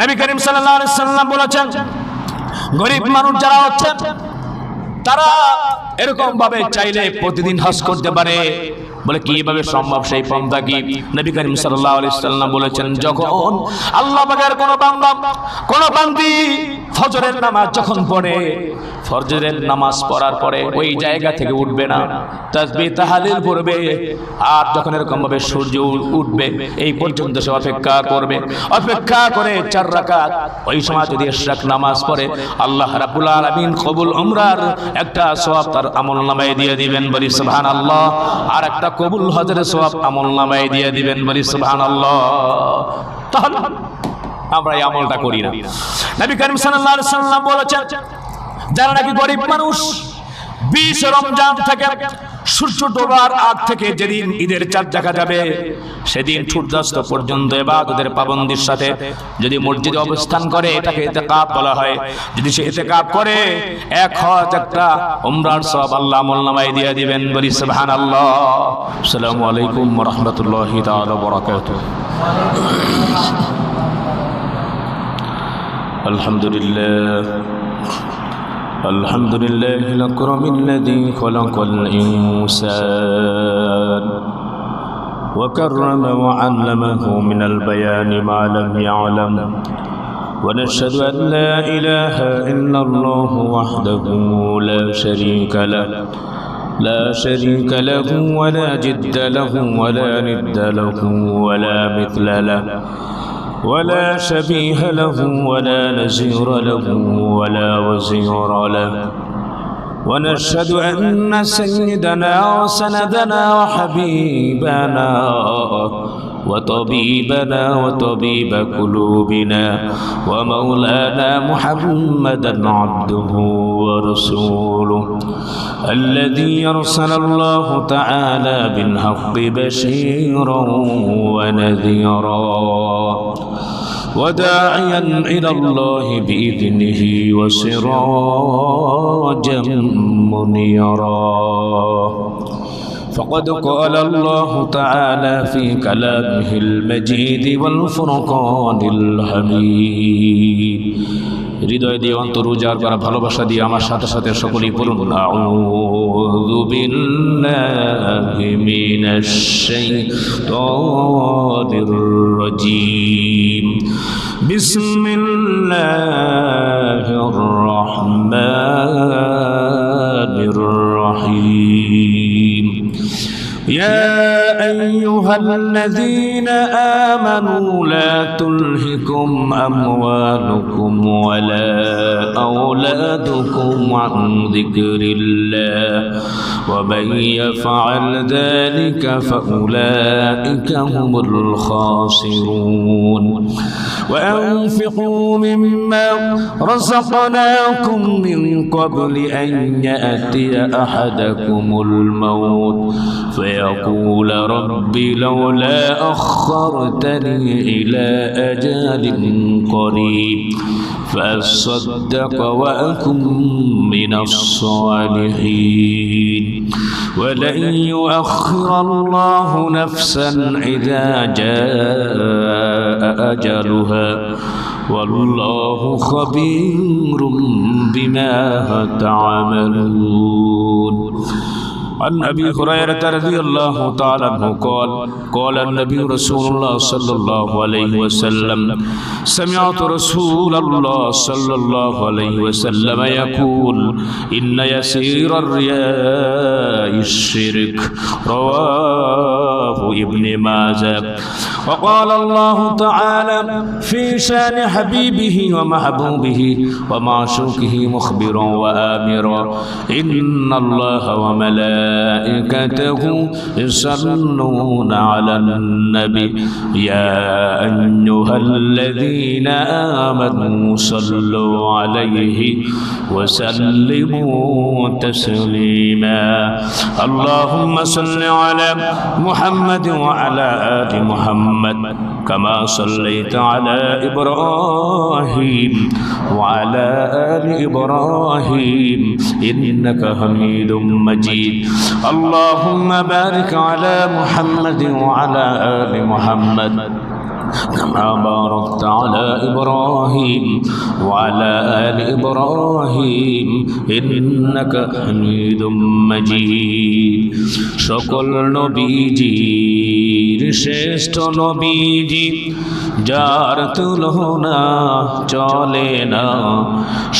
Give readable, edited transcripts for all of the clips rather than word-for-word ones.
নবী করিম সাল্লাল্লাহু আলাইহি সাল্লাম বলেছেন, গরিব মানুষ যারা হচ্ছে তারা এরকম ভাবে চাইলে প্রতিদিন হজ করতে পারে। বলে কিভাবে সম্ভব, সেই পন্থা কি? নবী করিম সাল্লাল্লাহু আলাইহি সাল্লাম বলেছেন, যখন আল্লাহ পাকের কোন বান্দা কোন বান্দি ফজরের নামাজ যখন পড়ে, ফজরের নামাজ পড়ার পরে ওই জায়গা থেকে উঠবে না, তাসবিহ তাহলিল পড়বে, আর যখন এরকম ভাবে সূর্য উঠবে এই পর্যন্ত সে অপেক্ষা করবে। অপেক্ষা করে 4 রাকাত ওই সময় যদি ইশরাক নামাজ পড়ে, আল্লাহ রাব্বুল আলামিন কবুল উমরার একটা সওয়াব তার আমলনামায় দিয়ে দিবেন, বলি সুবহানাল্লাহ। আর একটা কবুল হজের সওয়াব আমলনামায় দিয়ে দিবেন, বলি সুবহানাল্লাহ। তাহলে আমরা এই আমলটা করি না। নবী করিম সাল্লাল্লাহু আলাইহি সাল্লাম বলেছেন, যারা নাকি গরিব মানুষ 20 রমজান থেকে সূর্য ডোবার আগ থেকে যেদিন ঈদের চাঁদ দেখা যাবে সেদিন সূর্যাস্ত পর্যন্ত ইবাদতের পাবন্দির সাথে যদি মসজিদে অবস্থান করে, এটাকে ইতিকাফ বলা হয়। যদি সে ইতিকাফ করে, এক হজ একটা উমরার সওয়াব আল্লাহ আমলনামায় দিয়ে দিবেন, বলি সুবহানাল্লাহ। আসসালামু আলাইকুম ওয়া রাহমাতুল্লাহি তাআলা ওয়া বারাকাতুহু। আলহামদুলিল্লাহ الحمد لله الأكرم الذي خلق الإنسان وكرم وعلمه من البيان ما لم يعلم، ونشهد أن لا إله إلا الله وحده لا شريك له ولا جد له ولا ند له ولا مثل له ولا شبيه له ولا نزير له ولا وزير له، ونشهد أن سيدنا وسندنا وحبيبنا وطبيبنا وطبيب قلوبنا ومولانا محمدا عبده ورسوله الذي أرسل الله تعالى بالحق بشيرا ونذيرا وداعيا إلى الله بإذنه وسراجا منيرا. فقد قال الله تعالى في كلامه المجيد والفرقان الحميد. হৃদয় দিয়ে অন্তর উজাড় করা ভালোবাসা দিয়ে আমার সাথে সাথে সকলেই বলুন, আউযু বিল্লাহি মিনাশ শাইতানির রাজীম। বিসমিল্লাহির রাহমানির রাহিম। يا أيها الذين آمنوا لا تلهكم أموالكم ولا أولادكم عن ذكر الله ومن يفعل ذلك فأولئك هم الخاسرون. وأنفقوا مما رزقناكم من قبل أن يأتي أحدكم الموت فيقول رب لولا أخرتني إلى أجل قريب فأصدق وأكن من الصالحين ولن يؤخر الله نفسا إذا جاء أجلها والله خبير بما تعملون. عن أبي هريرة رضي الله تعالى عنه قال قال النبي رسول الله صلى الله عليه وسلم سمعت رسول الله صلى الله عليه وسلم يقول إن يسير الرياء الشرك. رواه ابن ماجه. وقال الله تعالى في شان حبيبه ومحبوبه ومعشوقه مخبرا وآمرا إن الله وملائكته يصلون على النبي يا أيها الذين آمنوا صلوا عليه وسلموا تسليما. اللهم صل على محمد وعلى آل محمد كما صليت على إبراهيم وعلى آل إبراهيم إنك حميد مجيد. اللهم بارك على محمد وعلى آل محمد كما باركت على إبراهيم وعلى آل إبراهيم إنك حميد مجيد সকল নবীজির শ্রেষ্ঠ নবীজি যার তুলনা চলে না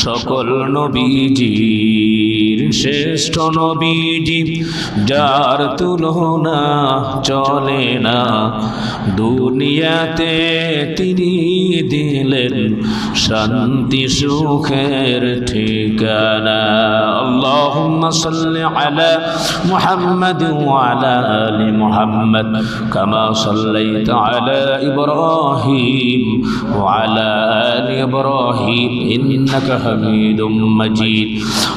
সকল নবীজির শ্রেষ্ঠ নবীজি যার তুলনা চলে না দুনিয়াতে তিনি দিলেন শান্তি সুখের ঠিকানা আল্লাহুম্মা সাল্লি আলা মুহাম্মাদ ওয়া আলা আলি মুহাম্মাদ কামা সাল্লাইতা আলা ইব্রাহিম ওয়া আলা আলি ইব্রাহিম ইন্নাকা হামিদুম মাজিদ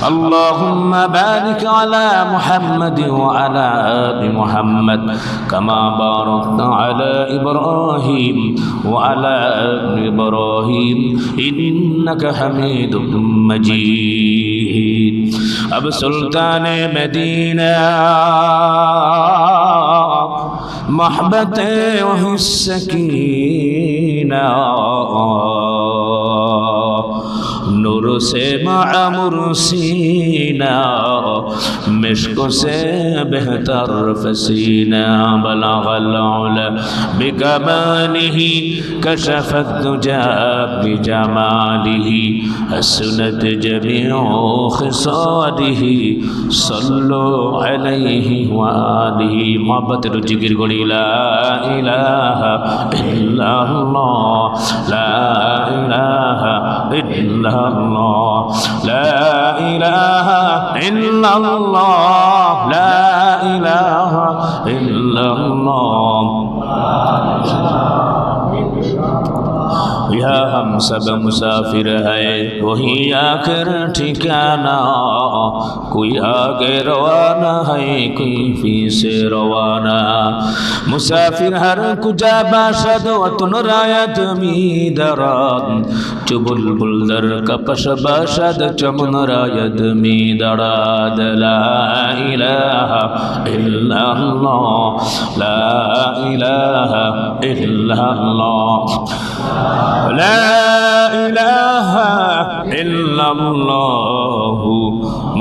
আল্লাহুম্মা বারিক আলা মুহাম্মাদ ওয়া আলা আলি মুহাম্মাদ কামা বারাকতা আলা ইব্রাহিম ওয়া আলা আলি ইব্রাহিম ইন্নাকা হামিদুম মাজিদ अब सुल्तान मदीना मोहब्बत वही सकीना नूर से मामूर सीना मिश्क से बेहतर फसीना बलगल उला बिकमालिही कशफत दुजा बिजमालिही हसनत जमीउ खिसालिही सल्लु अलैहि वालिही मोहब्बत जिकिर करी ला इलाहा इल्लल्लाह ला इलाहा इल्लल्लाह ला इलाहा इल्लल्लाह ला इलाहा इल्लल्लाह यहाँ हम सब मुसाफिर है वही आकर ठिकाना कोई आगे रवाना है कोई पीछे रवाना मुसाफिर हर कुजा बाशद वतन रायत मीदरात चुबुलबुल दर कपश बाशद चमन रायत मीदरात ला इलाहा इल्लल्लाह ला इलाहा इल्लल्लाह لا إله إلا الله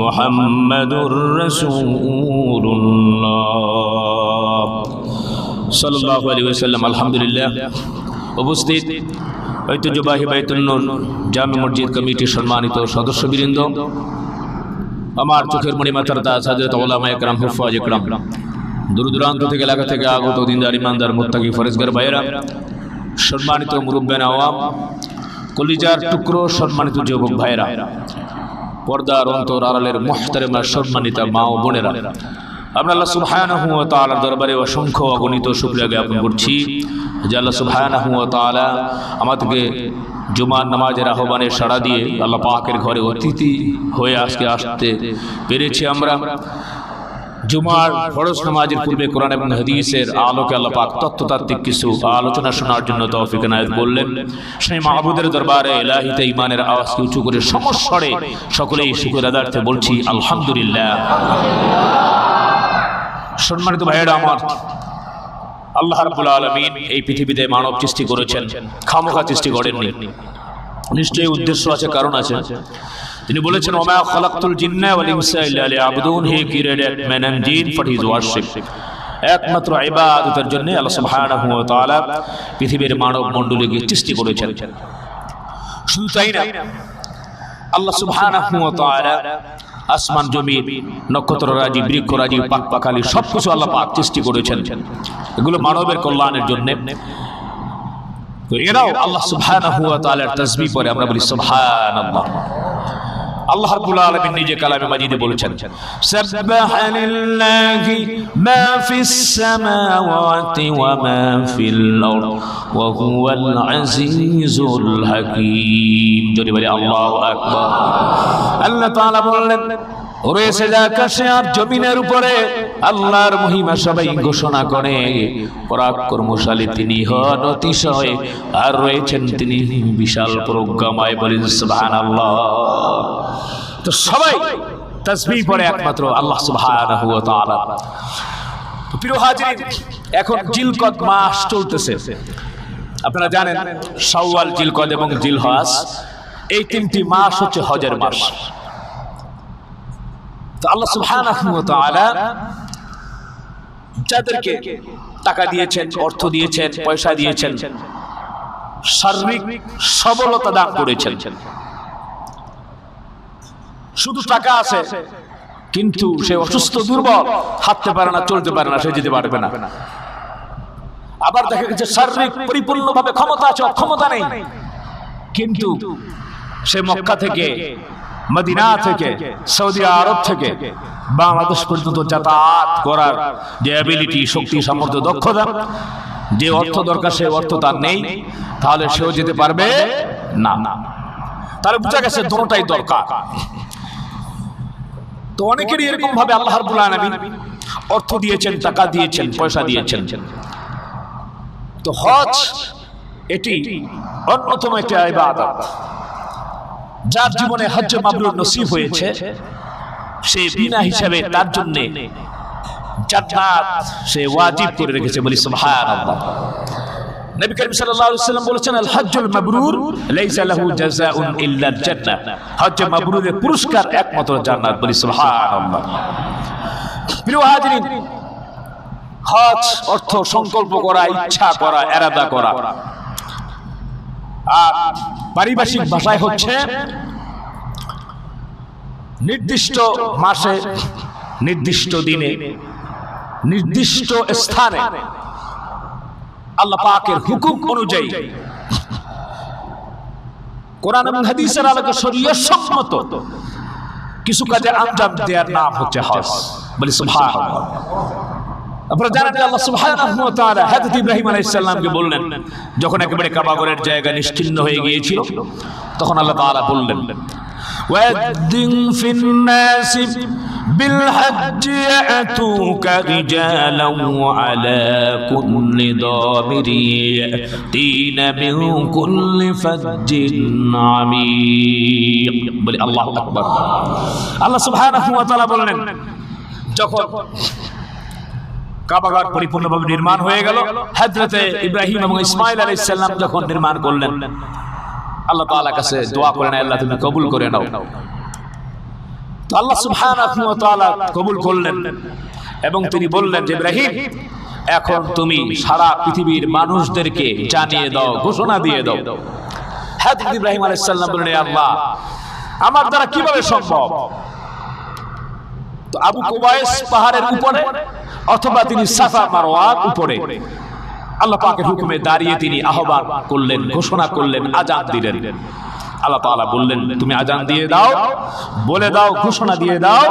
محمد رسول الله صلى الله عليه وسلم الحمد لله উপস্থিত ঐতিহ্যবাহী বাইতুন নূর জামে মসজিদ কমিটির সম্মানিত সদস্যবৃন্দ আমার চোখের মণি মাথার তাজ হযরত উলামায়ে কেরাম হুফাজ একরাম দূর দূরান্ত থেকে এলাকা থেকে আগত দিনদার ইমানদার মুত্তাকি ফরেজগার ভাইরা সম্মানিত মুরব্বিয়ান আওয়াম কলিজার টুকরো সম্মানিত যুবক ভাইরা পর্দার অন্তর আড়ালের মুহতারামা সম্মানিতা মা ও বোনেরা আমরা আল্লাহ সুবহানাহু ওয়া তাআলার দরবারে অসংখ্য অগণিত শুকরিয়া জ্ঞাপন করছি যে আল্লাহ সুবহানাহু ওয়া তাআলা আমাদেরকে জুমার নামাজের আহ্বানে সাড়া দিয়ে আল্লাহ পাকের ঘরে অতিথি হয়ে আজকে আসতে পেরেছি আমরা জুমার ফরজ নামাজের পূর্বে কোরআন এবং হাদিসের আলোকে আল্লাহ পাক তত্ত্বতাত্ত্বিক কিছু আলোচনা শোনার জন্য তৌফিক এনায়েত করলেন সেই মাহবুদের দরবারে ইলাহিতে ঈমানের আওয়াজকে উঁচু করে সমস্বরে সকলেই শুকর আদার্থে বলছি আলহামদুলিল্লাহ। সম্মানিত ভাইয়েরা আমার, আল্লাহ রাব্বুল আলামিন এই পৃথিবীতে মানব সৃষ্টি করেছেন, খামোখা সৃষ্টি করেননি, নিশ্চয়ই উদ্দেশ্য আছে, কারণ আছে। তিনি বলেছেন ওমা খালাকতুল জিন্না ওয়াল ইনসা ইল্লা লিয়াবুদুন, হি ক্রিয়েটেড ম্যান এন্ড জিন ফর হিজ ওয়ারশিপ, একমাত্র ইবাদতের জন্য আল্লাহ সুবহানাহু ওয়া তাআলা পৃথিবীর মানব মণ্ডলীকে সৃষ্টি করেছেন। শুধু তাই না, আল্লাহ সুবহানাহু ওয়া তাআলা আসমান জমিন নক্ষত্ররাজি বৃক্ষরাজি পাক পাখালি সবকিছু আল্লাহ পাক সৃষ্টি করেছেন, এগুলো মানবের কল্যাণের জন্য। তো এরাও আল্লাহ সুবহানাহু ওয়া তাআলার তাসবিহ পড়ে, আমরা বলি সুবহানাল্লাহ। আল্লাহ রাব্বুল আলামিন নিজে কালামে মাজিদে বলেছেন সাববাহা লিল্লাহি মা ফিস সামাওয়াতি ওয়া মা ফিল আরদ ওয়া হুয়াল আজিজুল হাকীম। যদি বলি আল্লাহু আকবার। আল্লাহ তাআলা বললেন রয়েছে যে আকাশে আর জমিনের উপরে আল্লাহর মহিমা সবাই ঘোষণা করে, পরাক্রমশালী তিনি হন অতিশয়, আর রয়েছেন তিনি বিশাল প্রজ্ঞাময়। বলেন সুবহানাল্লাহ। তো সবাই তাসবিহ পড়ে একমাত্র আল্লাহ সুবহানাহু ওয়া তাআলা। প্রিয় হাজিরিন, এখন জিলকদ মাস চলতেছে, আপনারা জানেন শাওয়াল, জিলকদ এবং জিলহজ এই তিনটি মাস হচ্ছে হজের মাস। তো আল্লাহ সুবহানাহু ওয়া তাআলা যাদেরকে টাকা দিয়েছেন, অর্থ দিয়েছেন, পয়সা দিয়েছেন, শারীরিক সবলতা দান করেছেন, শুধু টাকা আছে কিন্তু সে অসুস্থ, দুর্বল, হাঁটতে পারে না, চলতে পারে না, সে যেতে পারবে না। আবার দেখা গেছে শারীরিক পরিপূর্ণভাবে ক্ষমতা আছে, অক্ষমতা নেই, কিন্তু সে মক্কা থেকে, মদিনা থেকে, সৌদি আরব থেকে বাংলাদেশ পর্যন্ত যাতায়াত করার যে অ্যাবিলিটি, শক্তি, সামর্থ্য, দক্ষতা, যে অর্থ দরকার সে অর্থ তার নেই, তাহলে সেও যেতে পারবে না। তাহলে বোঝা গেছে দুটোটাই দরকার। তো অনেকেরই এরকম ভাবে আল্লাহ রাব্বুল আলামিন অর্থ দিয়েছেন, টাকা দিয়েছেন, পয়সা দিয়েছেন। তো হজ এটি অন্যতম একটি ইবাদত। যার জীবনে হজ্জ মাবরুর নসিব হয়েছে সে বিনা হিসাবে তার জন্য জান্নাত সে ওয়াজিব করে রেখেছে, বলি সুবহানাল্লাহ। নবী করিম সাল্লাল্লাহু আলাইহি ওয়াসাল্লাম বলেছেন, আল হজ্জুল মাবরুর লাইসা লাহু জাযাউন ইল্লা আল জান্নাহ। হজ্জ মাবরুরের পুরস্কার একমাত্র জান্নাত, বলি সুবহানাল্লাহ। প্রিয় হাজিরিন, হজ অর্থ সংকল্প করা, ইচ্ছা করা, ইরাদা করা। আর পারিভাষিক ভাষায় হচ্ছে নির্দিষ্ট মাসে, নির্দিষ্ট দিনে, নির্দিষ্ট স্থানে আল্লাহ পাকের হুকুম অনুযায়ী কোরআন এবং হাদিসের আলোকে শরীয়ত সম্মত কিছু কাজে আঞ্জাম দেওয়ার নাম হচ্ছে হজ, বলি সুবহানাল্লাহ। আপনারা জানেন যে আল্লাহ সুবহানাহু ওয়া তাআলা হযরত ইব্রাহিম আলাইহিস সালামকে বললেন, যখন একেবারে কাবা ঘরের জায়গা নিশ্চিহ্ন হয়ে গিয়েছিল, তখন আল্লাহ তাআলা বললেন, ওয়াদ্দিন ফিন নাসি বিল হজ্জি ইয়াতুকা রিজালান ওয়া আলা কুল্লি দামিরি ইয়াতিনা মিন কুল্লি ফাজ্জিন আমিক, বলি আল্লাহু আকবার। আল্লাহ সুবহানাহু ওয়া তাআলা বললেন, যখন কাবাঘর পরিপূর্ণভাবে নির্মাণ হয়ে গেল, হযরতে ইব্রাহিম এবং ইসমাঈল আলাইহিস সালাম যখন নির্মাণ করলেন, আল্লাহ তাআলার কাছে দোয়া করেন, আল্লাহ তুমি কবুল করে নাও। তো আল্লাহ সুবহানাহু ওয়া তাআলা কবুল করলেন এবং তিনি বললেন যে ইব্রাহিম, এখন তুমি সারা পৃথিবীর মানুষদেরকে জানিয়ে দাও, ঘোষণা দিয়ে দাও। হযরত ইব্রাহিম আলাইহিস সালাম বললেন, আল্লাহ আমার দ্বারা কিভাবে সম্ভব? তো আবু কুবাইস পাহাড়ের উপরে অথবা তিনি সাফা মারওয়ার উপরে আল্লাহ পাকের হুকুমে দাঁড়িয়ে তিনি আহ্বান করলেন, ঘোষণা করলেন, আযান দিলেন। আল্লাহ তাআলা বললেন, তুমি আযান দিয়ে দাও, বলে দাও, ঘোষণা দিয়ে দাও,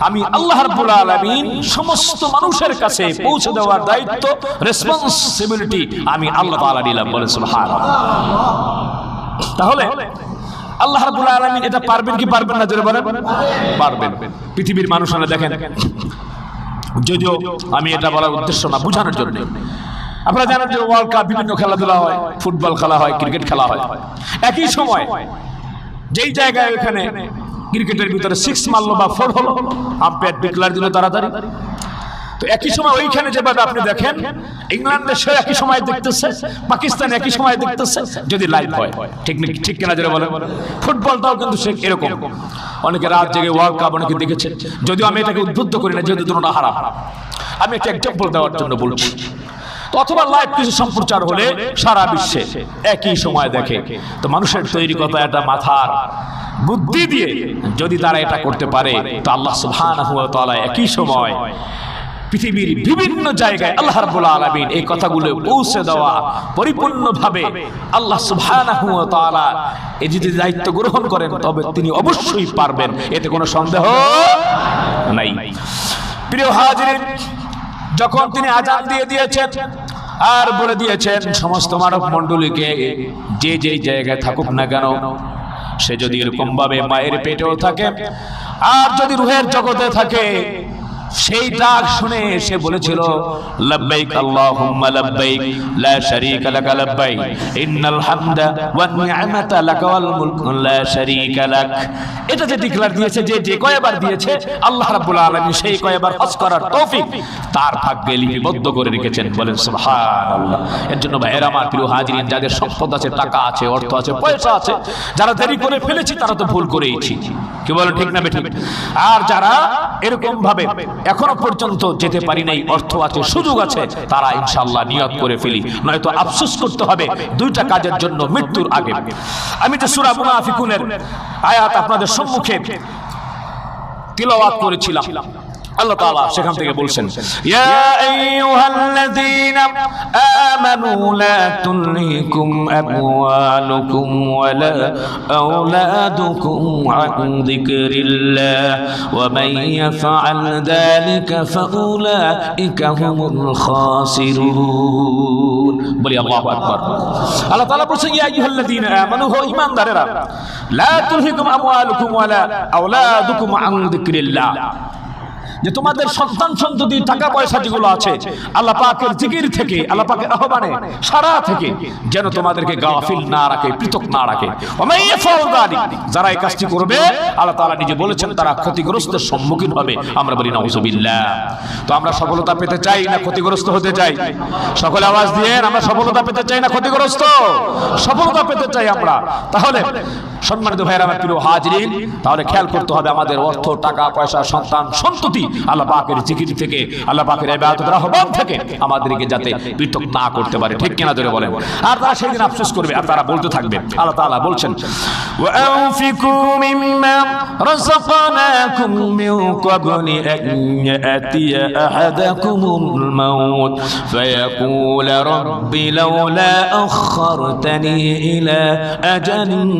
আমি আল্লাহ রাব্বুল আলামিন সমস্ত মানুষের কাছে পৌঁছে দেওয়ার দায়িত্ব, রেসপন্সিবিলিটি আমি আল্লাহ তাআলা নিলাম, বলে সুবহানাল্লাহ। তাহলে আল্লাহ রাব্বুল আলামিন এটা পারবেন কি পারবেন না, জোরে বলেন? পারবেন। পৃথিবীর মানুষরা দেখেন, যদিও আমি এটা বলার উদ্দেশ্য না, বোঝানোর জন্য। আপনারা জানেন যে ওয়ার্ল্ড কাপ, বিভিন্ন খেলাধুলা হয়, ফুটবল খেলা হয়, ক্রিকেট খেলা হয়। একই সময় যেই জায়গায় এখানে ক্রিকেটের ভিতরে 6 মারলো বা 4 হলো, আম্পায়ার ডিক্লেয়ার দিল তাড়াতাড়ি। তো একই সময় ওইখানে যেভাবে আপনি দেখেন, ইংল্যান্ডের সে একই সময় দেখতেছে, পাকিস্তান একই সময় দেখতেছে, যদি লাইভ হয়। ঠিক কিনা যারা বলেন? ফুটবলটাও কিন্তু সে এরকম, অনেকে রাত জেগে ওয়ার্ল্ড কাপ অনেকে দেখেছে, যদিও আমি এটাকে উদ্বুদ্ধ করি না, যেহেতু দুটোটা হারাম। আমি একটা এক্সাম্পল দেওয়ার জন্য বলছি। অথবা লাইভ কিছু সম্প্রচার হলে সারা বিশ্বে একই সময় দেখে। তো মানুষের তৈরি কথা একটা মাথার বুদ্ধি দিয়ে যদি তারা এটা করতে পারে, তো আল্লাহ সুবহানাহু ওয়া তাআলা একই সময় পৃথিবীর বিভিন্ন জায়গায় আল্লাহ রাব্বুল আলামিন এই কথাগুলো পৌঁছে দেওয়া পরিপূর্ণভাবে আল্লাহ সুবহানাহু ওয়া তাআলা এই যদি দায়িত্ব গ্রহণ করেন, তবে তিনি অবশ্যই পারবেন, এতে কোনো সন্দেহ নাই। প্রিয় হাজিরিন, যখন তিনি আযান দিয়ে দিয়েছেন আর বলে দিয়েছেন সমস্ত মানব মণ্ডলীকে, যে যেই জায়গায় থাকুক না কেন, সে যদি এরকম ভাবে মায়ের পেটেও থাকে আর যদি রুহের জগতে থাকে, সেই ডাক শুনে সে বলেছিল লাব্বাইক আল্লাহুম্মা লাব্বাইক লা শারীকা লাকা লাব্বাইক ইন্নাল হামদা ওয়ান নি'মাতা লাকা ওয়াল মুলকু লা শারীকা লাক। এটা যে ডিক্লেয়ার দিয়েছে, যে কয়বার দিয়েছে আল্লাহ রাব্বুল আলামিন সেই কয়বার হজ করার তৌফিক তার ভাগ্যে লিপিবদ্ধ করে রেখেছেন। বলেন সুবহানাল্লাহ। এর জন্য ভাইয়েরা আমার প্রিয় হাজিরিন, যাদের সম্পদ আছে, টাকা আছে, অর্থ আছে, পয়সা আছে, যারা দেরি করে ফেলেছি তারা তো ভুল করেইছি, কি বলেন ঠিক না বেঠিক? আর যারা এরকম ভাবে এখনো পর্যন্ত যেতে পারি নাই, অর্থ আছে, সুযোগ আছে, তারা ইনশাআল্লাহ নিয়ত করে ফেলি, নয়তো আফসোস করতে হবে দুইটা কাজের জন্য মৃত্যুর আগে। আমি যে সূরা মুনাফিকুনের আয়াত আপনাদের সম্মুখে তিলাওয়াত করেছিলাম, আল্লাহ তাআলা সেখান থেকে বলছেন, ইয়া আইয়ুহাল্লাযীনা আমানু লা তুলহিকুম আমওয়ালুকুম ওয়ালা আওলাদুকুম আন যিকরিল্লাহ ওয়া মান ইয়াফআল যালিকা ফাউলাইকা হুমুল খাসিরুন। বলি আল্লাহু আকবার। আল্লাহ তাআলা বলছেন, ইয়া আইয়ুহাল্লাযীনা আমানু, হে ঈমানদারেরা, লা তুলহিকুম আমওয়ালুকুম ওয়ালা আওলাদুকুম আন যিকরিল্লাহ, যে তোমাদের সন্তান সন্ততি টাকা পয়সা যেগুলো আছে আল্লাহ পাকের জিকির থেকে, আল্লাহ পাকের আহ্বানে সারা থেকে যেন তোমাদেরকে গাফিল না রাখে, পৃথক না রাখে। যারা এই কাজটি করবে আল্লাহ তাআলা নিজে বলেছেন তারা ক্ষতিগ্রস্তের সম্মুখীন হবে। আমরা বলি নাউযুবিল্লাহ। তো আমরা সফলতা পেতে চাই না ক্ষতিগ্রস্ত হতে চাই? সকলে আওয়াজ দিয়ে, আমরা সফলতা পেতে চাই না ক্ষতিগ্রস্ত? সফলতা পেতে চাই আমরা। তাহলে সম্মানিত ভাইরা আমার প্রিয় হাজিরিন, তাহলে খেয়াল করতে হবে আমাদের অর্থ, টাকা পয়সা, সন্তান সন্ততি আল্লাহ পাকের জিকির থেকে, আল্লাহ পাকের ইবাদতের আহ্বান থেকে আমাদেরকে যাতে পৃথক না করতে পারে, ঠিক কিনা জোরে বলেন? আর তারা সেদিন আফসোস করবে, আর তারা বলতে থাকবে। আল্লাহ তাআলা বলছেন, ওয়া আনফিকু মিম্মা রাযাকনাকুম মিন ক্বাবলি আন ইয়াতিয়া আহাদাকুমুল মাউত ফায়াকুল রাব্বি লাউলা আখখারতানি ইলা আজালিন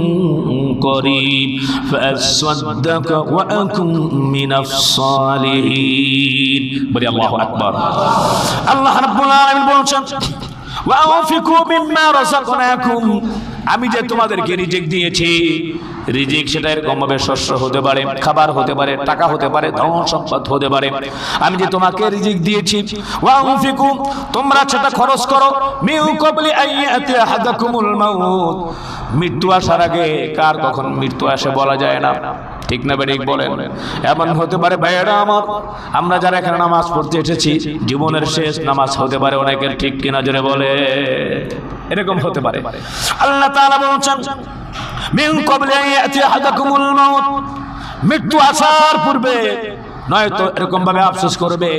قريب فأصدق وأكن من الصالحين। বলি আল্লাহু আকবার। আল্লাহ রাব্বুল আলামিন বলেন, ওয়া আনফিকু মিম্মা রাযাকনাকুম, আমি যে তোমাদেরকে রিজিক দিয়েছি, রিজিক সেটা এরকম ভাবে শস্য হতে পারে, খাবার হতে পারে, টাকা হতে পারে, ধন সম্পদ হতে পারে। আমি যে তোমাকে রিজিক দিয়েছি, ওয়া আনফিকু, তোমরা সেটা খরচ করো, মিন ক্বাবলি আন ইয়াতি আহাদাকুমুল মাউত, মৃত্যু আসার আগে। কার কখন মৃত্যু আসে বলা যায় না, ঠিক না বেঠিক বলেন? এমন হতে পারে ভাইয়েরা আমার, আমরা যারা এখানে নামাজ পড়তে এসেছি, জীবনের শেষ নামাজ হতে পারে অনেকের, ঠিক কিনা জোরে বলে? এরকম হতে পারে। আল্লাহ তাআলা বলেন, মিন ক্বাবলি আন ইয়াতি আহাদাকুমুল মাউত, মৃত্যু আসার পূর্বে, নয়তো এরকম ভাবে আফসোস করবে।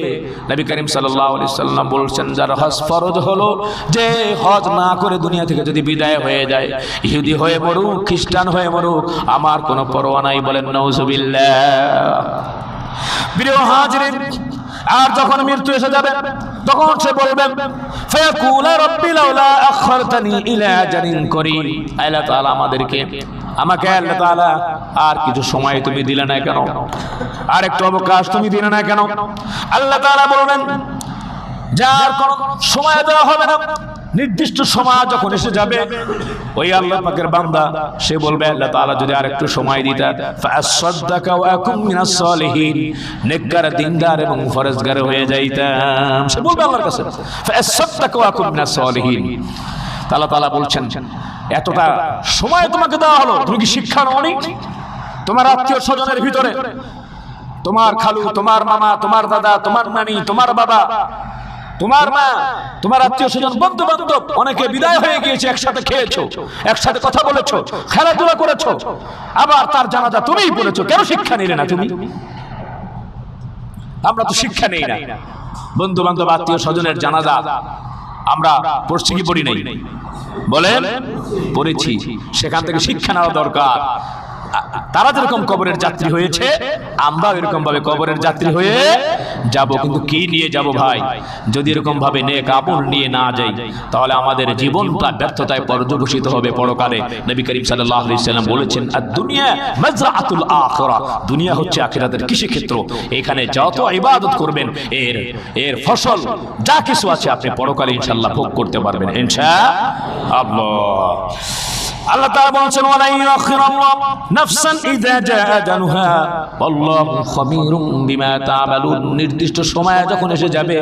নবী করিম সাল্লাল্লাহু আলাইহি সাল্লাম বলছেন, যার হজ ফরজ হলো, যে হজ না করে দুনিয়া থেকে যদি বিদায় হয়ে যায়, ইহুদি হয়ে মরুক, খ্রিস্টান হয়ে মরুক, আমার কোনো পরোয়া নাই। বলেন নাউযুবিল্লাহ। প্রিয় হাজিরিন, আর যখন মৃত্যু এসে যাবে তখন সে বলবে, ফায়াকুল রাব্বি লাউলা আখখারতানি ইলা আজালিন করিম, আল্লাহ তাআলা আমাকে আল্লাহ তাআলা আর কিছু সময় তুমি দিলে না কেন, আর একটু অবকাশ তুমি দিলে না কেন? আল্লাহ তাআলা বলবেন, যার কোন সময় দেওয়া হবে না, নির্দিষ্ট সময় যখন এসে যাবে, ওই আল্লাহ পাকের বান্দা সে বলবে, আল্লাহ তাআলা যদি আরেকটু সময় দিতা, ফাআসাদদাকা ওয়া আকুম মিনাস সালিহিন, নেককার, দিনদার এবং ফরজগার হয়ে যাইতাম। সে বলবে আল্লাহর কাছে, ফাআসাদদাকা ওয়া আকুম মিনাস সালিহিন। আল্লাহ তাআলা বলছেন, এতটা সময় তোমাকে দেওয়া হলো, তুমি কি শিক্ষা নওনি? তোমার আত্মীয় স্বজনের ভিতরে তোমার খালু, তোমার মামা, তোমার দাদা, তোমার নানি, তোমার বাবা, তোমার মা, তোমার আত্মীয় স্বজন, বন্ধু বান্ধব অনেকে বিদায় হয়ে গিয়েছে, একসাথে খেয়েছো, একসাথে কথা বলেছো, খেলাধুলা করেছো, আবার তার জানাজা তুমিই পড়েছো। কেন শিক্ষা নিলে না তুমি? আমরা তো শিক্ষা নেই না। বন্ধু বান্ধব, আত্মীয় স্বজনের জানাজা আমরা পড়ছি কি পড়ি নাই? বলেন, পড়েছি। সেখান থেকে শিক্ষা নেওয়া দরকার। তারা যেরকম কবরের যাত্রী হয়েছে, আমরা এরকম ভাবে কবরের যাত্রী হয়ে যাব। কিন্তু কি নিয়ে যাব ভাই? যদি এরকম ভাবে নেক আমল নিয়ে না যাই, তাহলে আমাদের জীবনটা ব্যর্থতায় পর্যবসিত হবে পরকালে। নবী করিম সাল্লাল্লাহু আলাইহি সাল্লাম বলেছেন, আদ-দুনিয়া মাজরাআতুল আখিরা, দুনিয়া হচ্ছে আখিরাতের কৃষিক্ষেত্র। এখানে যত ইবাদত করবেন, এর ফসল যা কিছু আছে আপনি পরকালে ইনশাআল্লাহ ভোগ করতে পারবেন ইনশাআল্লাহ। আল্লাহ তাআলা বলেছেন ওয়ালা ইউখিরাল্লাহু নাফসান ইযা জাআ আজালুহা আল্লাহু খাবীরুম বিমা তা'মালুন। নির্দিষ্ট সময় যখন এসে যাবে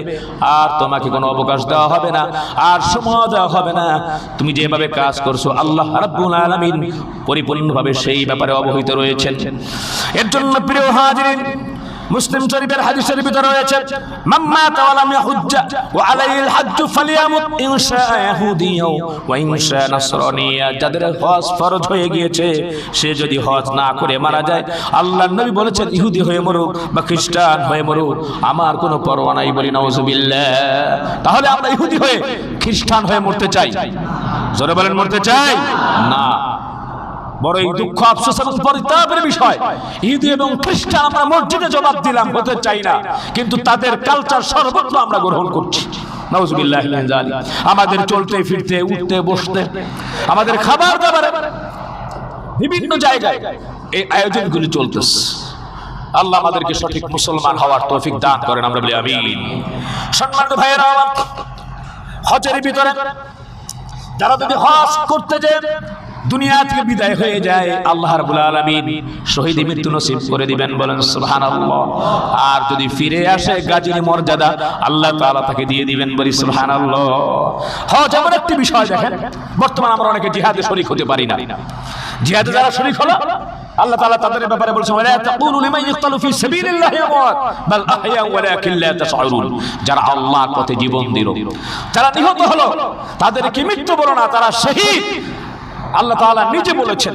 আর তোমাকে কোনো অবকাশ দেওয়া হবে না, আর সময় দেওয়া হবে না। তুমি যেভাবে কাজ করছো আল্লাহ রাব্বুল আলামিন পরিপূর্ণভাবে সেই ব্যাপারে অবহিত রয়েছেন। এর জন্য প্রিয় হাজিরিন, মুসলিম শরীফের হাদিসের ভিতরে রয়েছে মাম্মা তাওয়ালাম ইয়াহুজ্জা ওয়া আলাইহিল হাজ্জু ফালিয়ামুত ইনশা ইয়াহুদিয়্যা ওয়া ইনশা নাসরানিয়্যা। যাদের হজ ফরজ হয়ে গিয়েছে সে যদি হজ না করে মারা যায়, আল্লাহর নবী বলেছেন ইহুদি হয়ে মরুক বা খ্রিস্টান হয়ে মরুক, আমার কোনো পরোয়া নাই। বলি নাউজুবিল্লাহ। তাহলে আমরা ইহুদি হয়ে খ্রিস্টান হয়ে মরতে চাই? জোরে বলেন মরতে চাই না। বড়ই দুঃখ, আফসোস এবং পরিতাপের বিষয়, ইহুদি এবং খ্রিস্টান আমরা মসজিদে জবাব দিলাম, হতে চাই না, কিন্তু তাদের কালচার সর্বত্র আমরা গ্রহণ করছি। নাউজুবিল্লাহ মিন যালিক। আমাদের চলতে ফিরতে, উঠতে বসতে, আমাদের খাবার দাবারে বিভিন্ন জায়গায় এই আয়োজনগুলি চলতেছে। আল্লাহ আমাদেরকে সঠিক মুসলমান হওয়ার তৌফিক দান করেন, আমরা বলি আমিন। সম্মানিত ভাইয়েরা আমার, হজের ভিতরে যারা যদি হজ করতে যায় দুনিয়া থেকে বিদায় হয়ে যায়, আল্লাহ রাব্বুল আলামিন শহীদ মৃত্যু নসিব করে দিবেন, বলেন সুবহানাল্লাহ। আর যদি ফিরে আসে গাজীর মর্যাদা আল্লাহ তাআলা তাকে দিয়ে দিবেন, বলি সুবহানাল্লাহ। হজ এমন একটি বিষয়, দেখেন বর্তমানে আমরা অনেকে জিহাদে শরীক হতে পারি না। জিহাদে যারা শরীক হলো আল্লাহ তাআলা তাদের ব্যাপারে বলেছেন ওয়ালা তাকুলু লিমান ইকতালু ফি সাবিলিল্লাহি আমওয়াত বাল আহইয়া ওয়ালাকিন লা তাশউরুন। যারা আল্লাহর পথে জীবন দিল, যারা নিহত হলো, তাদেরকে মৃত্যু বলো না, তারা শহীদ। আল্লাহ তাআলা নিজে বলেছেন,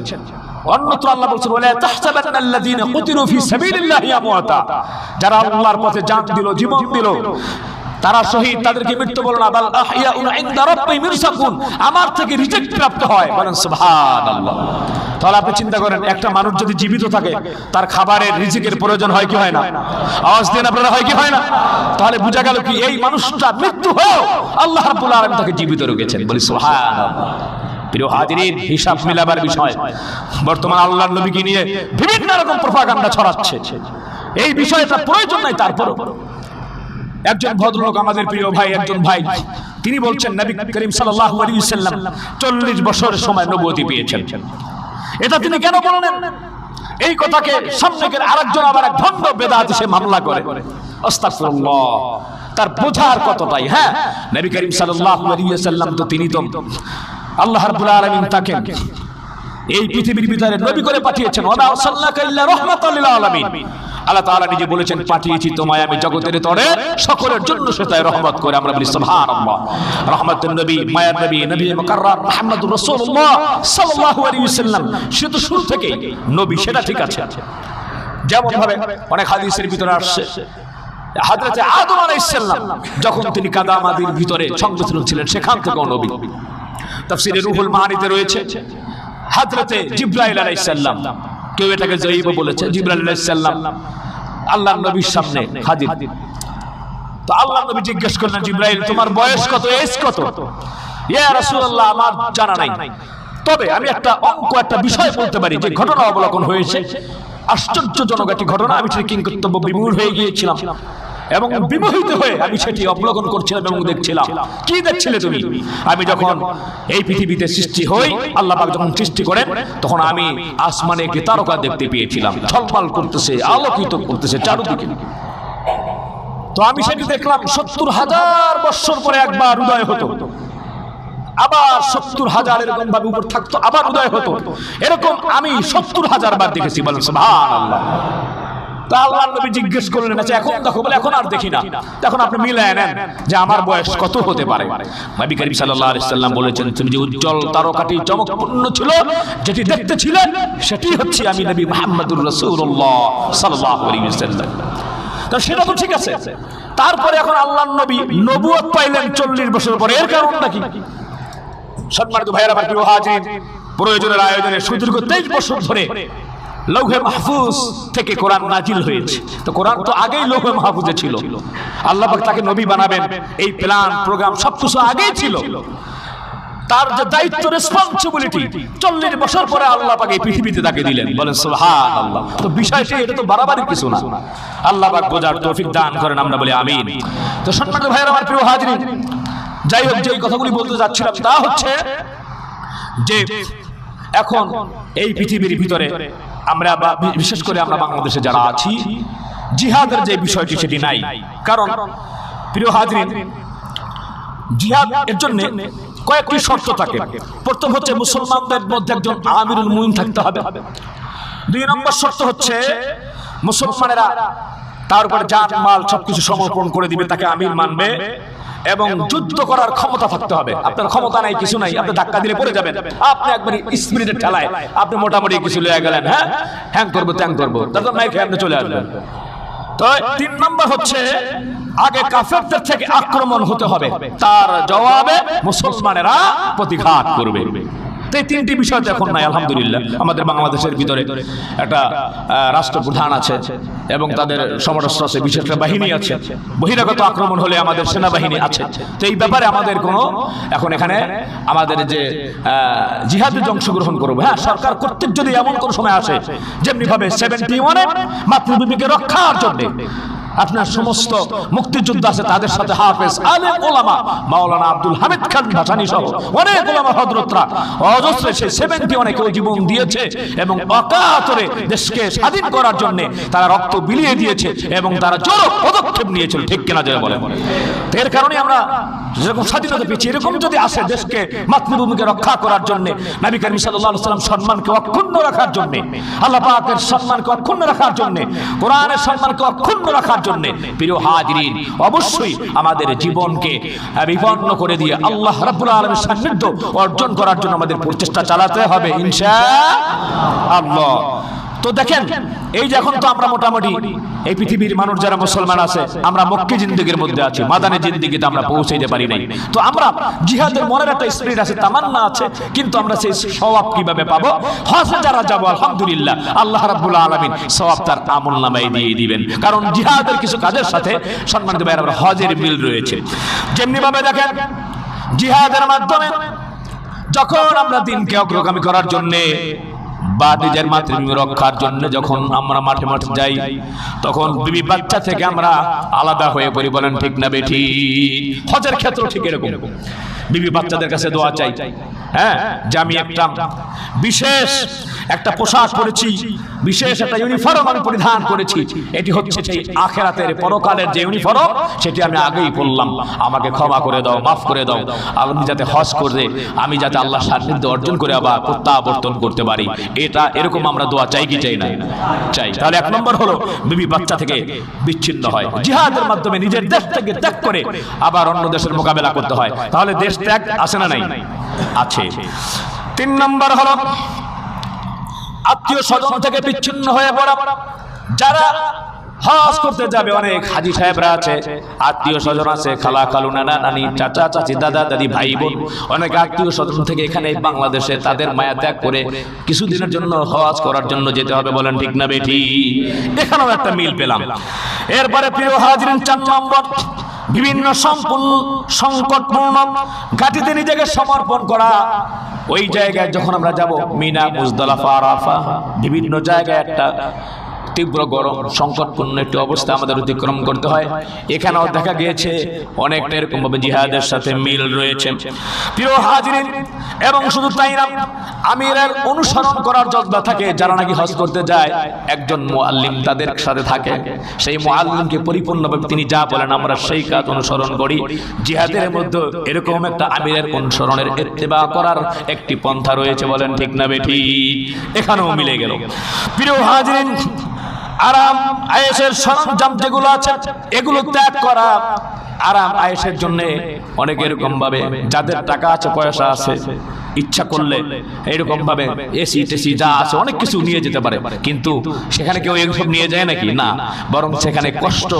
অন্যত্র আল্লাহ বলেছেন ওয়ালা তাহসাবান্নাল্লাযীনা কুতিলু ফি সাবিলিল্লাহি আমওয়াতা। যারা আল্লাহর পথে জান দিল, জীবন দিল, তারা শহীদ, তাদেরকে মৃত্যু বলো না, বাল আহইয়াউন ইনদা রাব্বিহিম ইরসাকুন। আমার থেকে রিজেক্ট প্রাপ্ত হয়, বলেন সুবহানাল্লাহ। তাহলে আপনি চিন্তা করেন, একটা মানুষ যদি জীবিত থাকে তার খাবারের রিজিকের প্রয়োজন হয় কি হয় না? আওয়াজ দেন আপনারা, হয় কি হয় না? তাহলে বোঝা গেল কি এই মানুষটা মৃত্যু হয়েও আল্লাহ রাব্বুল আলামিন তাকে জীবিত রেখেছেন, বলি সুবহানাল্লাহ। প্রিয় হাজিরিন, হিসাব মিলাবার বিষয় বর্তমান আল্লাহর নবীকে নিয়ে বিভিন্ন রকম প্রপাগান্ডা ছড়াচ্ছে। এই বিষয়টা প্রয়োজন নাই। তারপর একজন ভদ্রলোক, আমাদের প্রিয় ভাই, একজন ভাই, তিনি বলছেন নবী করিম সাল্লাল্লাহু আলাইহি ওয়াসাল্লাম 40 বছর সময় নবুয়তি পেয়েছেন। এটা তিনি কেন বললেন? এই কথাকে সামনে করে আরেকজন আবার এক ভণ্ড বেদাতি সে মামলা করে। আস্তাগফিরুল্লাহ। তার বোঝার কতটাই, হ্যাঁ, নবী করিম সাল্লাল্লাহু আলাইহি ওয়াসাল্লাম তো তিনি তো আল্লাহ রাব্বুল আলামিন তাকে এই পৃথিবীর ভিতরে নবী করে পাঠিয়েছেন। ওয়া মা আরসালনাকা ইল্লা রাহমাতাল লিল আলামিন। আল্লাহ তাআলা নিজে বলেছেন, পাঠিয়েছি তোমায় আমি জগতের তরে সকলের জন্য সেটাই রহমত করে। আমরা বলি সুবহানাল্লাহ। রহমাতুন নবী, মায়ার নবী, নবী মুকাররম মুহাম্মদুর রাসূলুল্লাহ সাল্লাল্লাহু আলাইহি ওয়াসাল্লাম, সে তো শুরু থেকে নবী, সেটা ঠিক আছে। যেমন ভাবে অনেক হাদিসের ভিতরে আসছে, হযরত আদম আলাইহিস সালাম যখন তিনি কাদামাদির ভিতরে সংরক্ষণ ছিলেন, সেখান থেকেও নবী। তাফসীরে রুহুল মাআনিতে রয়েছে হযরত জিবরাইল আলাইহিস সালাম, কেউ এটাকে জয়ীব বলেছে, জিবরাইল আলাইহিস সালাম আল্লাহর নবীর সামনে হাজির। তো আল্লাহর নবী জিজ্ঞেস করলেন, জিবরাইল তোমার বয়স কত, এজ কত? ইয়া রাসূলুল্লাহ, আমার জানা নাই, তবে আমি একটা একটা বিষয় বলতে পারি যে ঘটনা অবলোকন হয়েছে, আশ্চর্যজনক একটি ঘটনা। আমি সেটি কিংকর্তব্য বিমূঢ় হয়ে গিয়েছিলাম এবং বিমোহিত হয়ে আমি সেটি অবলোকন করছিলাম এবং দেখছিলাম। কি দেখছিলে তুমি? আমি যখন এই পৃথিবীতে সৃষ্টি হই, আল্লাহ পাক যখন সৃষ্টি করেন, তখন আমি আসমানে একটি তারকা দেখতে পেয়েছিলাম, ঝলমল করতেছে, আলোকিত করতেছে চারদিকে। তো আমি সেটি দেখলাম ৭০,০০০ বছর পরে একবার উদয় হতো, আবার ৭০,০০০ এরকম ভাবে উপর থাকতো, আবার উদয় হতো। এরকম আমি ৭০,০০০ বার দেখেছি, বলেন সুবহানাল্লাহ। তা আল্লাহর নবী জিজ্ঞেস করলেন, আচ্ছা এখন দেখো, বলে এখন আর দেখি না। তখন আপনি মিলায় নেন যে আমার বয়স কত হতে পারে। নবী করিম সাল্লাল্লাহু আলাইহি ওয়াসাল্লাম বলেছেন, তুমি যে উজ্জ্বল তারকাটি চমকপূর্ণ ছিল, যেটি দেখতে ছিলে, সেটি হচ্ছে আমি নবী মুহাম্মদুর রাসূলুল্লাহ সাল্লাল্লাহু আলাইহি ওয়াসাল্লাম। তো সেটা তো ঠিক আছে। তারপরে এখন আল্লাহর নবী নবুয়ত পাইলেন 40 বছর পরে, এর কারণটা কি? সম্মানিত ভাইয়েরা, আমার প্রিয় হাজির, প্রয়োজনের আয়োজনে সুদীর্ঘ 23 বছর ধরে লৌহে মাহফুজ থেকে কোরআন নাজিল হয়েছে। তো কোরআন তো আগেই লৌহে মাহফুজে ছিল, আল্লাহ পাক তাকে নবী বানাবেন এই প্ল্যান প্রোগ্রাম সবকিছু আগেই ছিল। তার যে দায়িত্ব, রেসপন্সিবিলিটি, 40 বছর পরে আল্লাহ পাক এই পৃথিবীতে তাকে দিলেন, বলেন সুবহানাল্লাহ। তো বিষয়টি এটা তো বাড়াবাড়ির কিছু না। আল্লাহ পাক বোঝার তৌফিক দান করেন, আমরা বলি আমিন। তো সম্মানিত ভাইয়েরা, আমার প্রিয় হাজির, যাই হোক, যে কথাগুলি বলতে যাচ্ছিলাম তা হচ্ছে যে এখন এই পৃথিবীর ভিতরে আমরা বিশেষ করে আমরা বাংলাদেশে যারা আছি, জিহাদের যে বিষয়টি সেটি নাই। কারণ প্রিয় হাজরিন, জিহাদ এর জন্য কয়েকটি শর্ত থাকে। প্রথম হচ্ছে মুসলমানদের মধ্যে একজন আমিরুল মুমিন থাকতে হবে। 2 নম্বর শর্ত হচ্ছে মুসলমানেরা তার উপরে জান মাল সবকিছু সমর্পণ করে দিবে, তাকে আমির মানবে এবং যুদ্ধ করার ক্ষমতা থাকতে হবে। আপনার ক্ষমতা নাই, কিছু নাই, আপনি ধাক্কা দিলে পড়ে যাবেন, আপনি একবারই স্পিরিটের ঠেলায় আপনি মোটামুটি কিছু লয়ে গেলেন, হ্যাঁ হ্যাং করবো ত্যাং করবো, তারপর নাই খেয়ে আপনি চলে আসবেন। তো 3 নম্বর হচ্ছে আগে কাফেরদের থেকে আক্রমণ হতে হবে, তার জবাবে মুসলমানেরা প্রতিঘাত করবে। এই 3টি বিষয় এখন নাই। আলহামদুলিল্লাহ আমাদের বাংলাদেশের ভিতরে একটা রাষ্ট্রপ্রধান আছে এবং তাদের সমরাস্ত্র আছে, বিশেষ একটা বাহিনী আছে, বহিরাগত আক্রমণ হলে আমাদের সেনাবাহিনী আছে। তো এই ব্যাপারে আমাদের কোনো এখন এখানে আমাদের যে জিহাদে অংশগ্রহণ করবো, হ্যাঁ সরকার কর্তৃক যদি এমন কোন সময় আসে যেমনি ভাবে 71-এ মাতৃভূমিকে রক্ষার জন্য আপনার সমস্ত মুক্তিযোদ্ধা আছে, তাদের সাথে হাফেজ আলেম ওলামা মাওলানা আব্দুল হামিদ খান ভাসানী সহ অনেক ওলামা হযরতরা অজস্র সেই 71-এ কেউ জীবন দিয়েছে এবং অকাতরে দেশকে স্বাধীন করার জন্য তারা রক্ত বিলিয়ে দিয়েছে এবং তারা জোর পদক্ষেপ নিয়েছিল, ঠিক কিনা যারা বলে। এর কারণে আমরা যেরকম স্বাধীনতা পেয়েছি, এরকম যদি আসে দেশকে মাতৃভূমিকে রক্ষা করার জন্য, নবী করিম সাল্লাল্লাহু আলাইহি ওয়াসাল্লাম সম্মানকে অক্ষুণ্ণ রাখার জন্য, আল্লাহ পাকের সম্মানকে অক্ষুণ্ণ রাখার জন্য, কোরআনের সম্মানকে অক্ষুণ্ণ রাখার জন্য, প্রিয় হাজিরিন অবশ্যই আমাদের জীবনকে বিপন্ন করে দিয়ে আল্লাহ রাব্বুল আলামিনের সান্নিধ্য অর্জন করার জন্য আমাদের প্রচেষ্টা চালাতে হবে ইনশাআল্লাহ। তো দেখেন এই যে এখন তো আমরা মোটামুটি এই পৃথিবীর মানুষ যারা মুসলমান আছে, আমরা মক্কি জিন্দেগির মধ্যে আছি, মাদানী জিন্দেগিতে আমরা পৌঁছাইতে পারি নাই। তো আমরা জিহাদের মনের একটা স্পিরিট আছে, তামান্না আছে, কিন্তু আমরা সেই সওয়াব কিভাবে পাবো? হজে যারা যাবো আলহামদুলিল্লাহ আল্লাহ রাব্বুল আলামিন সওয়াব তার আমলনামায় দিয়ে দিবেন। কারণ জিহাদের কিছু কাজের সাথে সম্মানিত ভাইরা আমরা হজের মিল রয়েছে। যেমনি ভাবে দেখেন জিহাদের মাধ্যমে যখন আমরা দিনকে অগ্রগামী করার জন্য বা নিজের মাতৃভূমি রক্ষার জন্য যখন আমরা মাঠে মাঠে যাই, তখন বিবি বাচ্চা থেকে আমরা আলাদা হয়ে পড়ি, বলেন ঠিক না বেঠি? হজের ক্ষেত্র ঠিক এরকম, বিবি বাচ্চাদের কাছে দোয়া চাই, হ্যাঁ যে আমি একটা বিশেষ একটা পোশাক পরেছি, বিশেষ একটা ইউনিফর্ম আমি পরিধান করেছি, এটি হচ্ছে সেই আখিরাতের পরকালের যে ইউনিফর্ম, সেটি আমি আগেই পরলাম, আমাকে ক্ষমা করে দাও, মাফ করে দাও, আমি যাতে হজ করে আমি যাতে আল্লাহর সান্নিধ্য অর্জন করে আবার প্রত্যাবর্তন করতে পারি। এটা এরকম আমরা দোয়া চাই কি চাই না? চাই। তাহলে 1 নম্বর হলো বিবি বাচ্চা থেকে বিচ্ছিন্ন হয়, জিহাদের মাধ্যমে নিজের দেশ থেকে ত্যাগ করে আবার অন্য দেশের মোকাবেলা করতে হয়, তাহলে দেশ ত্যাগ আছে না নাই? আছে। 3 নম্বর হলো আত্মীয় স্বজন থেকে বিচ্ছিন্ন হয়ে পড়া। যারা হজ করতে যাবে, অনেক হাজী সাহেবরা আছে, আত্মীয় স্বজন আছে, খালা খালু নানা নানি চাচা চাচি দাদা দাদি ভাই বোন, অনেক আত্মীয় স্বজন থেকে এখানে বাংলাদেশে তাদের মায়া ত্যাগ করে কিছুদিনের জন্য হজ করার জন্য যেতে হবে, বলেন ঠিক না বেঠি? এখানেও একটা মিল পেলাম। এরপরে প্রিয় হাজিরিন 4 নম্বর বিভিন্ন সম্পূর্ণ সংকটপূর্ণ ঘাটিতে নিজেকে সমর্পণ করা। ওই জায়গায় যখন আমরা যাব, মিনা মুজদালিফা আরাফা বিভিন্ন জায়গায় একটা তীব্র গরম সংকটপূর্ণ একটি অবস্থা আমাদের অতিক্রম করতে হয়। এখানেও দেখা গিয়েছে অনেকটা এরকম ভাবে জিহাদের সাথে মিল রয়েছে প্রিয় হাজিরিন। এবং শুধু তাই না, আমিরের অনুসরণ করার জজ্বা থাকে। যারা নাকি হজ করতে যায়, একজন মুআল্লিম তাদের সাথে থাকে, সেই মুআল্লিমকে পরিপূর্ণভাবে তিনি যা বলেন আমরা সেই কাজ অনুসরণ করি। জিহাদের মধ্যে এরকম একটা আমিরের অনুসরণের ইত্তেবা করার একটি পন্থা রয়েছে, বলেন ঠিক না বেঠি? এখানেও মিলে গেল প্রিয় হাজিরিন। আরাম আয়েশের সরঞ্জাম যেগুলো আছে, এগুলো ত্যাগ করা। আরাম আয়েশের জন্য অনেক এরকম ভাবে যাদের টাকা আছে পয়সা আছে, ইচ্ছা করলে এরকম ভাবে এসি টেসি যা আছে অনেক কিছু নিয়ে যেতে পারে, কিন্তু সেখানে কেউ এসব নিয়ে যায় নাকি? না, বরং সেখানে কষ্ট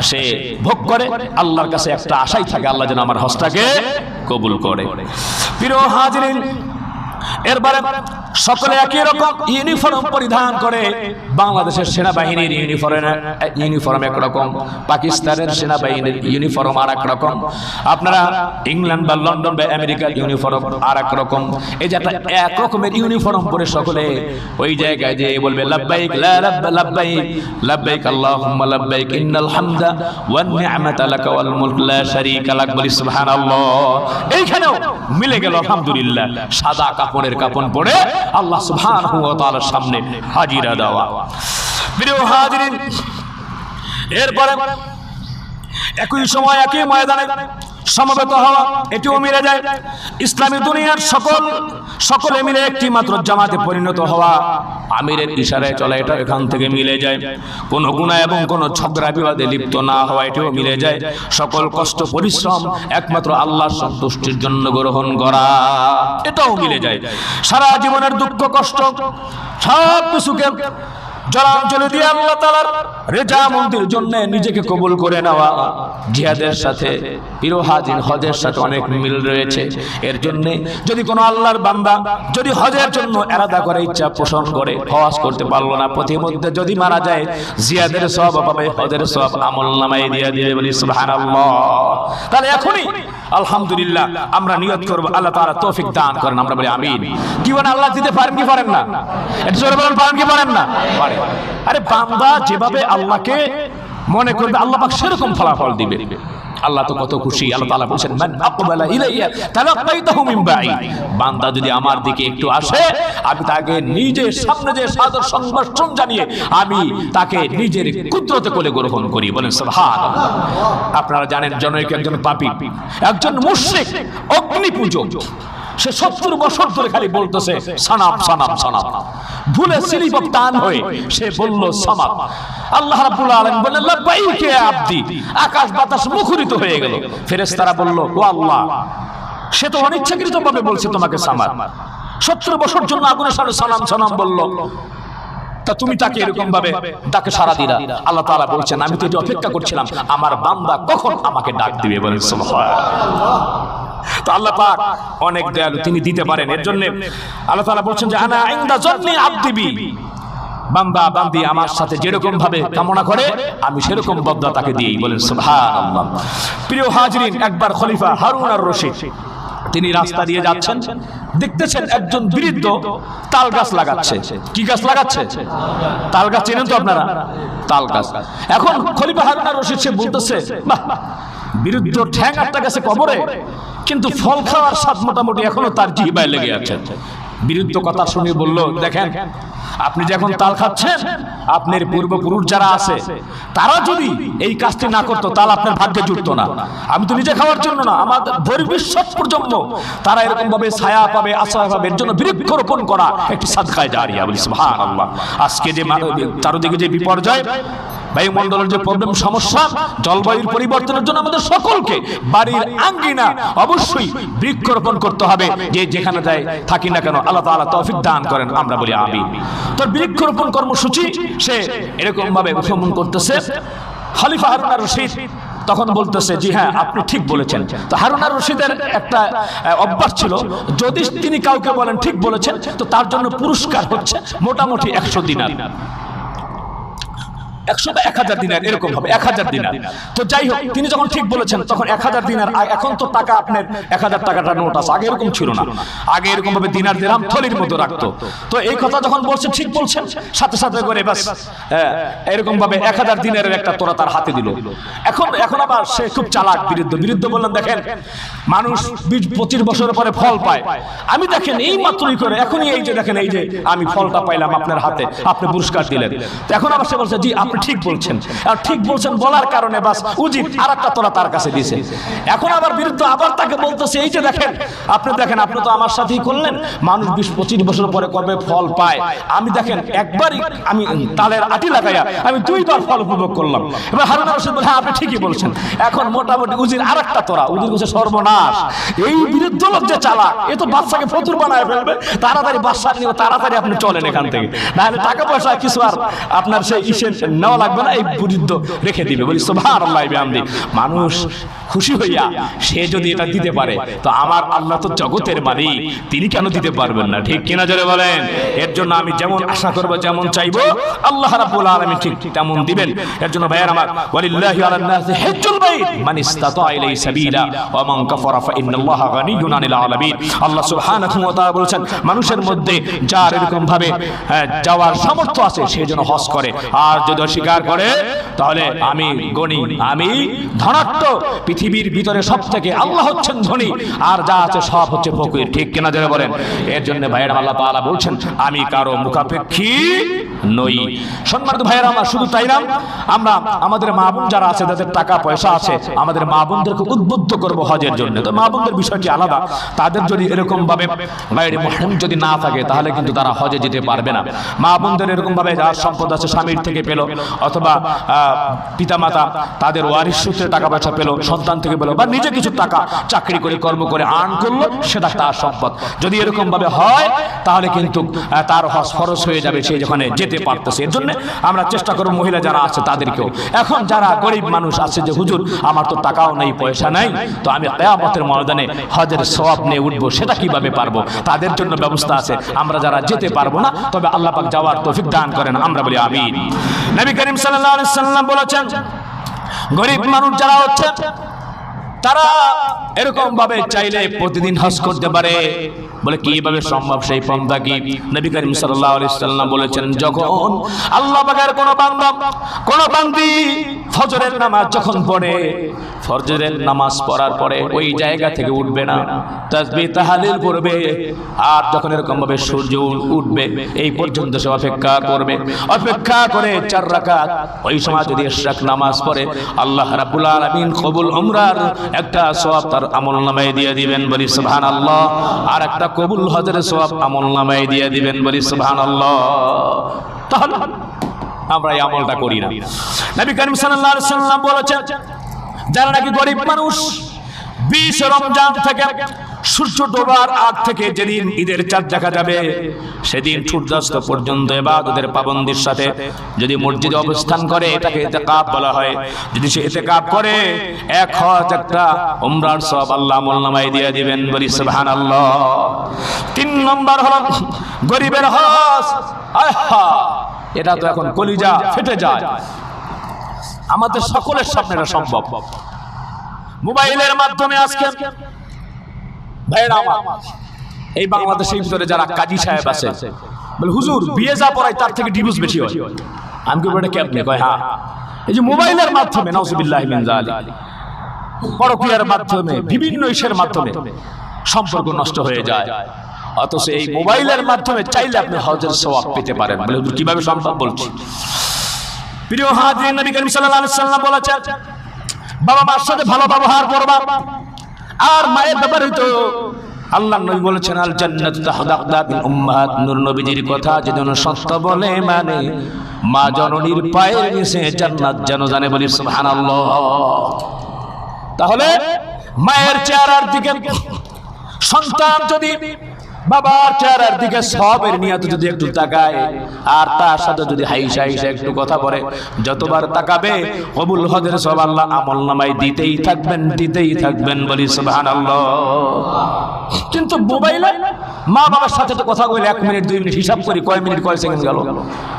সে ভোগ করে। আল্লাহর কাছে একটা আশাই থাকে, আল্লাহ যেন আমার হজটাকে কবুল করে। প্রিয় হাজিরিন, এরপরে সকলে একই রকম ইউনিফর্ম পরিধান করে। বাংলাদেশের সেনাবাহিনীর ইউনিফর্ম একরকম, পাকিস্তানের সেনাবাহিনীর ইউনিফর্ম আর এক রকম, আপনারা ইংল্যান্ড বা লন্ডন বা আমেরিকার ইউনিফর্ম আর এক রকম। এই যে একটা এক রকমের ইউনিফর্ম পরে সকলে ওই জায়গায় যে বলবে লাব্বাইক লা লাব্বাইক লাব্বাইক আল্লাহুম্মা লাব্বাইক ইন্নাল হামদা ওয়ান নি'মাতা লাকা ওয়াল মুলক লা শারীকা লাক, বলি সুবহানাল্লাহ। এইখানেও মিলে গেল আলহামদুলিল্লাহ, সাদা কাপড়ের কাফন পরে আল্লাহ সুবহানাহু ওয়া তাআলার সামনে হাজিরা দেওয়া। প্রিয় হাজিরিন, এরপরে একই সময় একই ময়দানে সমবেত হওয়া, এটিও মিলে যায়। ইসলামী দুনিয়ার সকলে মিলে একটি মাত্র জামাতে পরিণত হওয়া, আমিরের ইশারায় চলা, এটা এখান থেকে মিলে যায়। কোনো গুনাহ এবং কোনো ঝগড়া বিবাদে লিপ্ত না হওয়া, এটিও মিলে যায়। সকল কষ্ট পরিশ্রম একমাত্র আল্লাহর সন্তুষ্টির জন্য গ্রহণ করা, এটাও মিলে যায়। সারা জীবনের দুঃখ কষ্ট সব কিছুকে জলাঞ্জলি দিয়ে আল্লাহ তাআলার রেজামন্দির জন্য নিজেকে কবুল করে নেওয়া। জিহাদের সাথে প্রিয় হাজির হজের সাথে অনেক মিল রয়েছে। এর জন্য যদি কোনো আল্লাহর বান্দা যদি হজের জন্য এরাদা করে, ইচ্ছা পোষণ করে, হজ করতে পারলো না, পথের মধ্যে যদি মারা যায়, জিহাদের সওয়াব পাবে, হজের সওয়াব আমলনামায় দিয়ে দিবে, বলি সুবহানাল্লাহ। তাহলে এখনই আলহামদুলিল্লাহ আমরা নিয়ত করব, আল্লাহ তাআলা তৌফিক দান করেন, আমরা বলি আমিন। কি বলেন, আল্লাহ দিতে পারেন কি পারেন না? এটা জোরে বলেন, পারেন কি পারেন না? পারেন। আরে বান্দা যেভাবে আল্লাহকে মনে করবে, আল্লাহ পাক সেরকম ফলাফল দিবে। আল্লাহ তো কত খুশি। আল্লাহ তাআলা বলেন, মান আকবালা ইলাইয়া তালাক্কাইতাহু মিন বাঈদ, বান্দা যদি আমার দিকে একটু আসে, আমি তাকে নিজের সামনে যে সাদর সম্ভাষণ জানিয়ে আমি তাকে নিজের কুদরতে কোলে গ্রহণ করি, বলেন সুবহানাল্লাহ। আপনারা জানেন জনৈক একজন পাপী, একজন মুশরিক, অগ্নি পূজক, সে 70 বছর ধরে খালি বলতেছে সানাম সানাম সানাম, ভুলে স্লিপ অফ টান হয়ে সে বলল সামাদ। আল্লাহ রাব্বুল আলামিন বললেন লাব্বাইক ইয়া আবদি, আকাশ বাতাস মুখরিত হয়ে গেল। ফেরেশতারা বলল ও আল্লাহ, সে তো অনিচ্ছাকৃতভাবে বলছে তোমাকে সামাদ, 70 বছর জন্য আগুনের সামনে সানাম সানাম বলল, তা তুমি তাকে এরকম ভাবে ডাকে সাড়া দিলা। আল্লাহ তাআলা বলছেন, আমি তো এটা অপেক্ষা করছিলাম আমার বান্দা কখন আমাকে ডাক দিবে, বলেন সুবহানাল্লাহ। তো আল্লাহ পাক অনেক দয়ালু, তিনি দিতে পারেন। এর জন্য আল্লাহ তাআলা বলছেন যে আনা ইনদা যন্নি আবদি বি, বান্দা বান্দি আমার সাথে যেরকম ভাবে কামনা করে আমি সেরকম বদলা তাকে দিই, বলেন সুবহানাল্লাহ। প্রিয় হাজিরিন, একবার খলিফা হারুন আর রশিদ তিনি রাস্তা দিয়ে যাচ্ছেন, দেখতেছেন একজন বৃদ্ধ তাল গাছ লাগাচ্ছে। কি গাছ লাগাচ্ছে? তাল গাছ। চেনেন তো আপনারা তাল গাছ? এখন খলিফা হারুন আর রশিদ সে বলতেছে, বাহ, বৃদ্ধ ঠ্যাং আটটা গেছে কবরে, কিন্তু ফল খাওয়ার স্বাদ মোটামুটি এখনো তার জিহ্বায় লেগে আছে। বিরুদ্ধ কথা শুনে বলল, দেখেন আপনি যখন তাল খাচ্ছেন, আপনার পূর্বপুরুষ যারা আছে তারা যদি এই কাজটি না করতো, তাহলে আপনার ভাগ্যে জুটতো না। আমি তো নিজে খাওয়ার জন্য না, আমাদের ভবিষ্যৎ প্রজন্ম তারা এরকম ভাবে ছায়া পাবে, আশ্রয় পাবে, এর জন্য বৃক্ষরোপণ করা একটি সাদকায়ে জারিয়া, বলি সুবহানাল্লাহ। আজকে যে চারদিকে যে বিপর্যয়, বায়ুমণ্ডলের যে প্রবলেম, সমস্যা, জলবায়ুর পরিবর্তনের জন্য আমাদের সকলকে বাড়ির আঙ্গিনা অবশ্যই বৃক্ষরোপণ করতে হবে। যে যেখানে যায় থাকি না কেন, আল্লাহ তাআলা তৌফিক দান করেন, আমরা বলি আমিন। তো বৃক্ষরোপণ কর্মসূচি সে এরকম ভাবে উদ্ভাবন করতেছে। খলিফা হারুন আর রশিদ তখন বলতেছে, জি হ্যাঁ আপনি ঠিক বলেছেন। তো হারুন আর রশিদের একটা অভ্যাস ছিল, যদি তিনি কাউকে বলেন ঠিক বলেছেন, তো তার জন্য পুরস্কার হচ্ছে মোটামুটি 100 দিনার, 100 বা 1000 দিনার, এরকম হবে 1000 দিনার। তো যাই হোক, তিনি যখন ঠিক বলেছেন তখন 1000 দিনার। এখন তো টাকা আপনার 1000 টাকাটা নোট আছে, আগে এরকম ছিল না। আগে এরকম ভাবে দিনার দিরহাম থলির মতো রাখতো। তো এই কথা যখন বলছেন ঠিক বলছেন, সাথে সাথে করে বাস এরকম ভাবে 1000 দিনারের একটা তোরা তার হাতে দিল। এখন আবার সে খুব চালাক। বিরুদ্ধ বললেন, দেখেন মানুষ 20-25 বছর পরে ফল পায়, আমি দেখেন এই মাত্রই করে এখনই এই যে দেখেন এই যে আমি ফলটা পাইলাম আপনার হাতে, আপনি পুরস্কার দিলেন। তো এখন আবার সে বলছে, জি আপনি ঠিক বলছেন। আর ঠিক বলছেন বলার কারণে বাস উজির আরেকটা তোরা তার কাছে দিয়েছে। এখন আবার বিরুদ্ধ আবার তাকে বলতেছে, এই যে দেখেন আপনি তো আমার সাথেই করলেন, মানুষ 20-25 বছর পরে কবে ফল পায়, আমি দেখেন একবারই আমি তালের আটি লাগাইয়া আমি 2 বার ফল উপভোগ করলাম। এবার হারুন আর রশিদ বলে, হ্যাঁ আপনি ঠিকই বলছেন। এখন মোটামুটি উজির আরেকটা তোরা, উজির বলছে সর্বনাশ, এই বিরুদ্ধ লোক যে চালাক, এ তো বাচ্চাকে ফতুর বানায় ফেলবে, তাড়াতাড়ি বাচ্চা নিয়ে তাড়াতাড়ি আপনি চলেন এখান থেকে, নাহলে টাকা পয়সা কিছু আর আপনার সেই ইসের নেওয়া লাগবে না, এই পর্যন্ত রেখে দিবে। বলি সুবহানাল্লাহ বিহামদি। মানুষ খুশি হইয়া সে যদি এটা দিতে পারে, তো আমার আল্লাহ তো জগতের মালিক, তিনি কেন দিতে পারবেন না? ঠিক কিনা জোরে বলেন? এর জন্য আমি যেমন আশা করব, যেমন চাইবো, আল্লাহ রাব্বুল আলামিন ঠিক তেমন দিবেন। এর জন্য ভাইয়ের আমার, ওয়ালিল্লাহি আলান নাসি হিজ্জুল বাইত মান ইসতাতা ইলাইহি সাবিলা ওয়া মান কাফারা ফা ইন্নাল্লাহা গানিয়্যুন আনিল আলামিন। আল্লাহ সুবহানাহু ওয়া তাআলা বলেছেন, মানুষের মধ্যে যার এরকম ভাবে যাওয়ার সামর্থ্য আছে সে যেন হজ করে, আর যদি অস্বীকার করে তাহলে আমি গণি, আমি ধনাঢ্য, পৃথিবীর ভিতরে সবথেকে আল্লাহ হচ্ছেন ধনী, আর যা আছে সব হচ্ছে ফকির। ঠিক কিনা যারা বলেন? এর জন্য ভাইয়েরা আল্লাহ তাআলা বলছেন, আমি কারো মুখাপেক্ষী নই। সম্মানিত ভাইয়েরা আমার, শুধু তাই না, আমরা আমাদের মা বোন যারা আছে, যাদের টাকা পয়সা আছে, আমাদের মা বোনদেরকে উদ্বুদ্ধ করবো হজের জন্য। তো মা বোনদের বিষয়টি আলাদা, তাদের যদি এরকম ভাবে গায়রে মুহরিম যদি না থাকে তাহলে কিন্তু তারা হজে যেতে পারবে না। মা বোনদের এরকম ভাবে যার সম্পদ আছে, স্বামীর থেকে পেল, অথবা পিতামাতা তাদের ওয়ারিশ সূত্রে টাকা পয়সা পেল, সন্তান থেকে পেল, বা নিজে কিছু টাকা চাকরি করে কর্ম করে আর্ন করলো, সেটা তার সম্পদ। যদি এরকম ভাবে হয় তাহলে কিন্তু তার হজ ফরজ হয়ে যাবে, সে যেখানে যেতে পারতেছে। এর জন্য আমরা চেষ্টা করব মহিলা যারা আছে তাদেরকেও। এখন যারা গরিব মানুষ আছে, যে হুজুর আমার তো টাকাও নেই, পয়সা নাই, তো আমি কিয়ামতের ময়দানে হজের সওয়াব নিয়ে উঠবো, সেটা কিভাবে পারবো? তাদের জন্য ব্যবস্থা আছে। আমরা যারা যেতে পারবো না, তবে আল্লাহ পাক যাওয়ার তৌফিক দান করেন, আমরা বলি আমিন। নবী করিম সাল্লাল্লাহু আলাইহি সাল্লাম বলেছেন, গরিব মানুষ যারা হচ্ছে তারা এরকম ভাবে চাইলে প্রতিদিন হজ করতে পারে। বলে কিভাবে সম্ভব? সেই পন্থা কি? নবী করিম সাল্লাল্লাহু আলাইহি সাল্লাম বলেছেন, যখন আল্লাহ পাকের কোন বান্দা, কোন বান্দি ফজরের নামাজ যখন পড়ে, ফজরের নামাজ পড়ার পরে ওই জায়গা থেকে উঠবে না, তাসবিহ তাহলিল করবে, আর যখন এরকম ভাবে সূর্য উঠবে এই পর্যন্ত সে অপেক্ষা করবে। অপেক্ষা করে 4 রাকাত ওই সময় যদি ইশরাক নামাজ পড়ে, আল্লাহ রাব্বুল আলামিন কবুল উমরার একটা সওয়াব তার আমলনামায় দিয়ে দিবেন, বলি সুবহানাল্লাহ। আর একটা কবুল হজের সওয়াব আমলনামায় দিয়ে দিবেন, বলি সুবহানাল্লাহ। তাহলে আমরা এই আমলটা করি না। নবী করিম সাল্লাল্লাহু আলাইহি সাল্লাম বলেছেন, যারা নাকি গরিব মানুষ 20 রমজান থেকে সূর্য ডোবার আগ থেকে যেদিন ঈদের চাঁদ দেখা যাবে, সেদিন সূর্যাস্ত পর্যন্ত ইবাদতের পাবন্দির সাথে যদি মসজিদে অবস্থান করে, এটাকে ইতিকাফ বলা হয়। যদি সে ইতিকাফ করে, এক হজ একটা উমরার সওয়াব আল্লাহ আমলনামায় দিয়ে দিবেন, বলি সুবহানাল্লাহ। 3 নম্বর হলো গরিবের হজ। আহা, এটা তো এখন কলিজা ফেটে যায়। আমাদের সকলের সামনে এটা সম্ভব। মোবাইলের মাধ্যমে আজকে ভাইরা আমার, এই বাংলাদেশের ভিতরে যারা কাজী সাহেব আছে, বলে হুজুর বিয়ে যা পড়ায় তার থেকে ডিভোর্স বেশি হয়। আমি কি বলে কেমনে কয়? হ্যাঁ, এই যে মোবাইলের মাধ্যমে, নাউজুবিল্লাহি মিন যালিক, পরকীয়ার মাধ্যমে, বিভিন্ন ইসের মাধ্যমে সম্পর্ক নষ্ট হয়ে যায়। অথচ এই মোবাইলের মাধ্যমে চাইলে আপনি হজের সওয়াব পেতে পারেন। বলে হুজুর কিভাবে সম্ভব? বলছি। প্রিয় হাজিরিন, নবী করিম সাল্লাল্লাহু আলাইহি সাল্লাম বলেছেন, বাবা মার সাথে ভালো ব্যবহার করবা। আর মায়ের ব্যাপারে তো আল্লাহ নবী বলেছেন, আল জান্নাতু তাহতা মিন উম্মাহাত। নূর নবীজির কথা যেন সত্য বলে মানে, মা জননীর পায়ের নিচে জান্নাত যেন জানে, বলি সুবহানাল্লাহ। তাহলে মায়ের চেহারার দিকে সন্তান যদি বাবার চেহারার দিকে সবের নিয়ত যদি একটু তাকায়, আর তার সাথে যদি হাইসা হাইসা একটু কথা বলে, যতবার তাকাবে কবুল হজের সওয়াব আল্লাহ আমলনামায় দিতেই থাকবেন, বলি সুবহানাল্লাহ। কিন্তু মোবাইলে মা বাবার সাথে তো কথা বলে 1 মিনিট 2 মিনিট হিসাব করি, কয় মিনিট কয় সেকেন্ড গেল,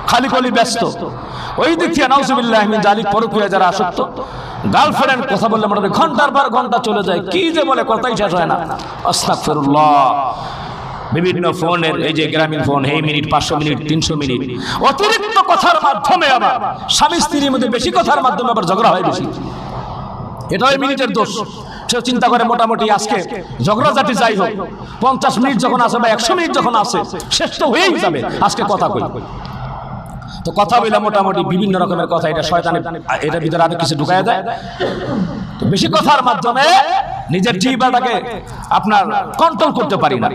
খালি কলি ব্যস্ত। ওই দিক থেকে নাউজুবিল্লাহি মিন যালিক পরকীয়া যারা আসক্ত, গার্লফ্রেন্ড কথা বললে মোটামুটি ঘন্টার পর ঘন্টা চলে যায়, কি যে বলে কথাই শেষ হয় না। আস্তাগফিরুল্লাহ। বিভিন্ন ফোনের, এই যে গ্রামীণ ফোন, এই মিনিট 500 মিনিট 300 মিনিট অতিরিক্ত কথার মাধ্যমে, আবার স্বামী স্ত্রীর মধ্যে বেশি কথার মাধ্যমে আবার ঝগড়া হয় বেশি। এটা ওই মিনিটের দোষ। সে চিন্তা করে মোটামুটি আজকে ঝগড়াঝাটি যাই হোক, 50 মিনিট যখন আছে বা 100 মিনিট যখন আছে, শেষ তো হয়েই যাবে, আজকে কথা কই। তো কথা বলে মোটামুটি বিভিন্ন রকমের কথা, এটা শয়তানের, এটার ভিতরে আরো কিছু ঢুকায় দেয়। তো বেশি কথার মাধ্যমে নিজের জিহ্বাটাকে আপনার কন্ট্রোল করতে পারি না।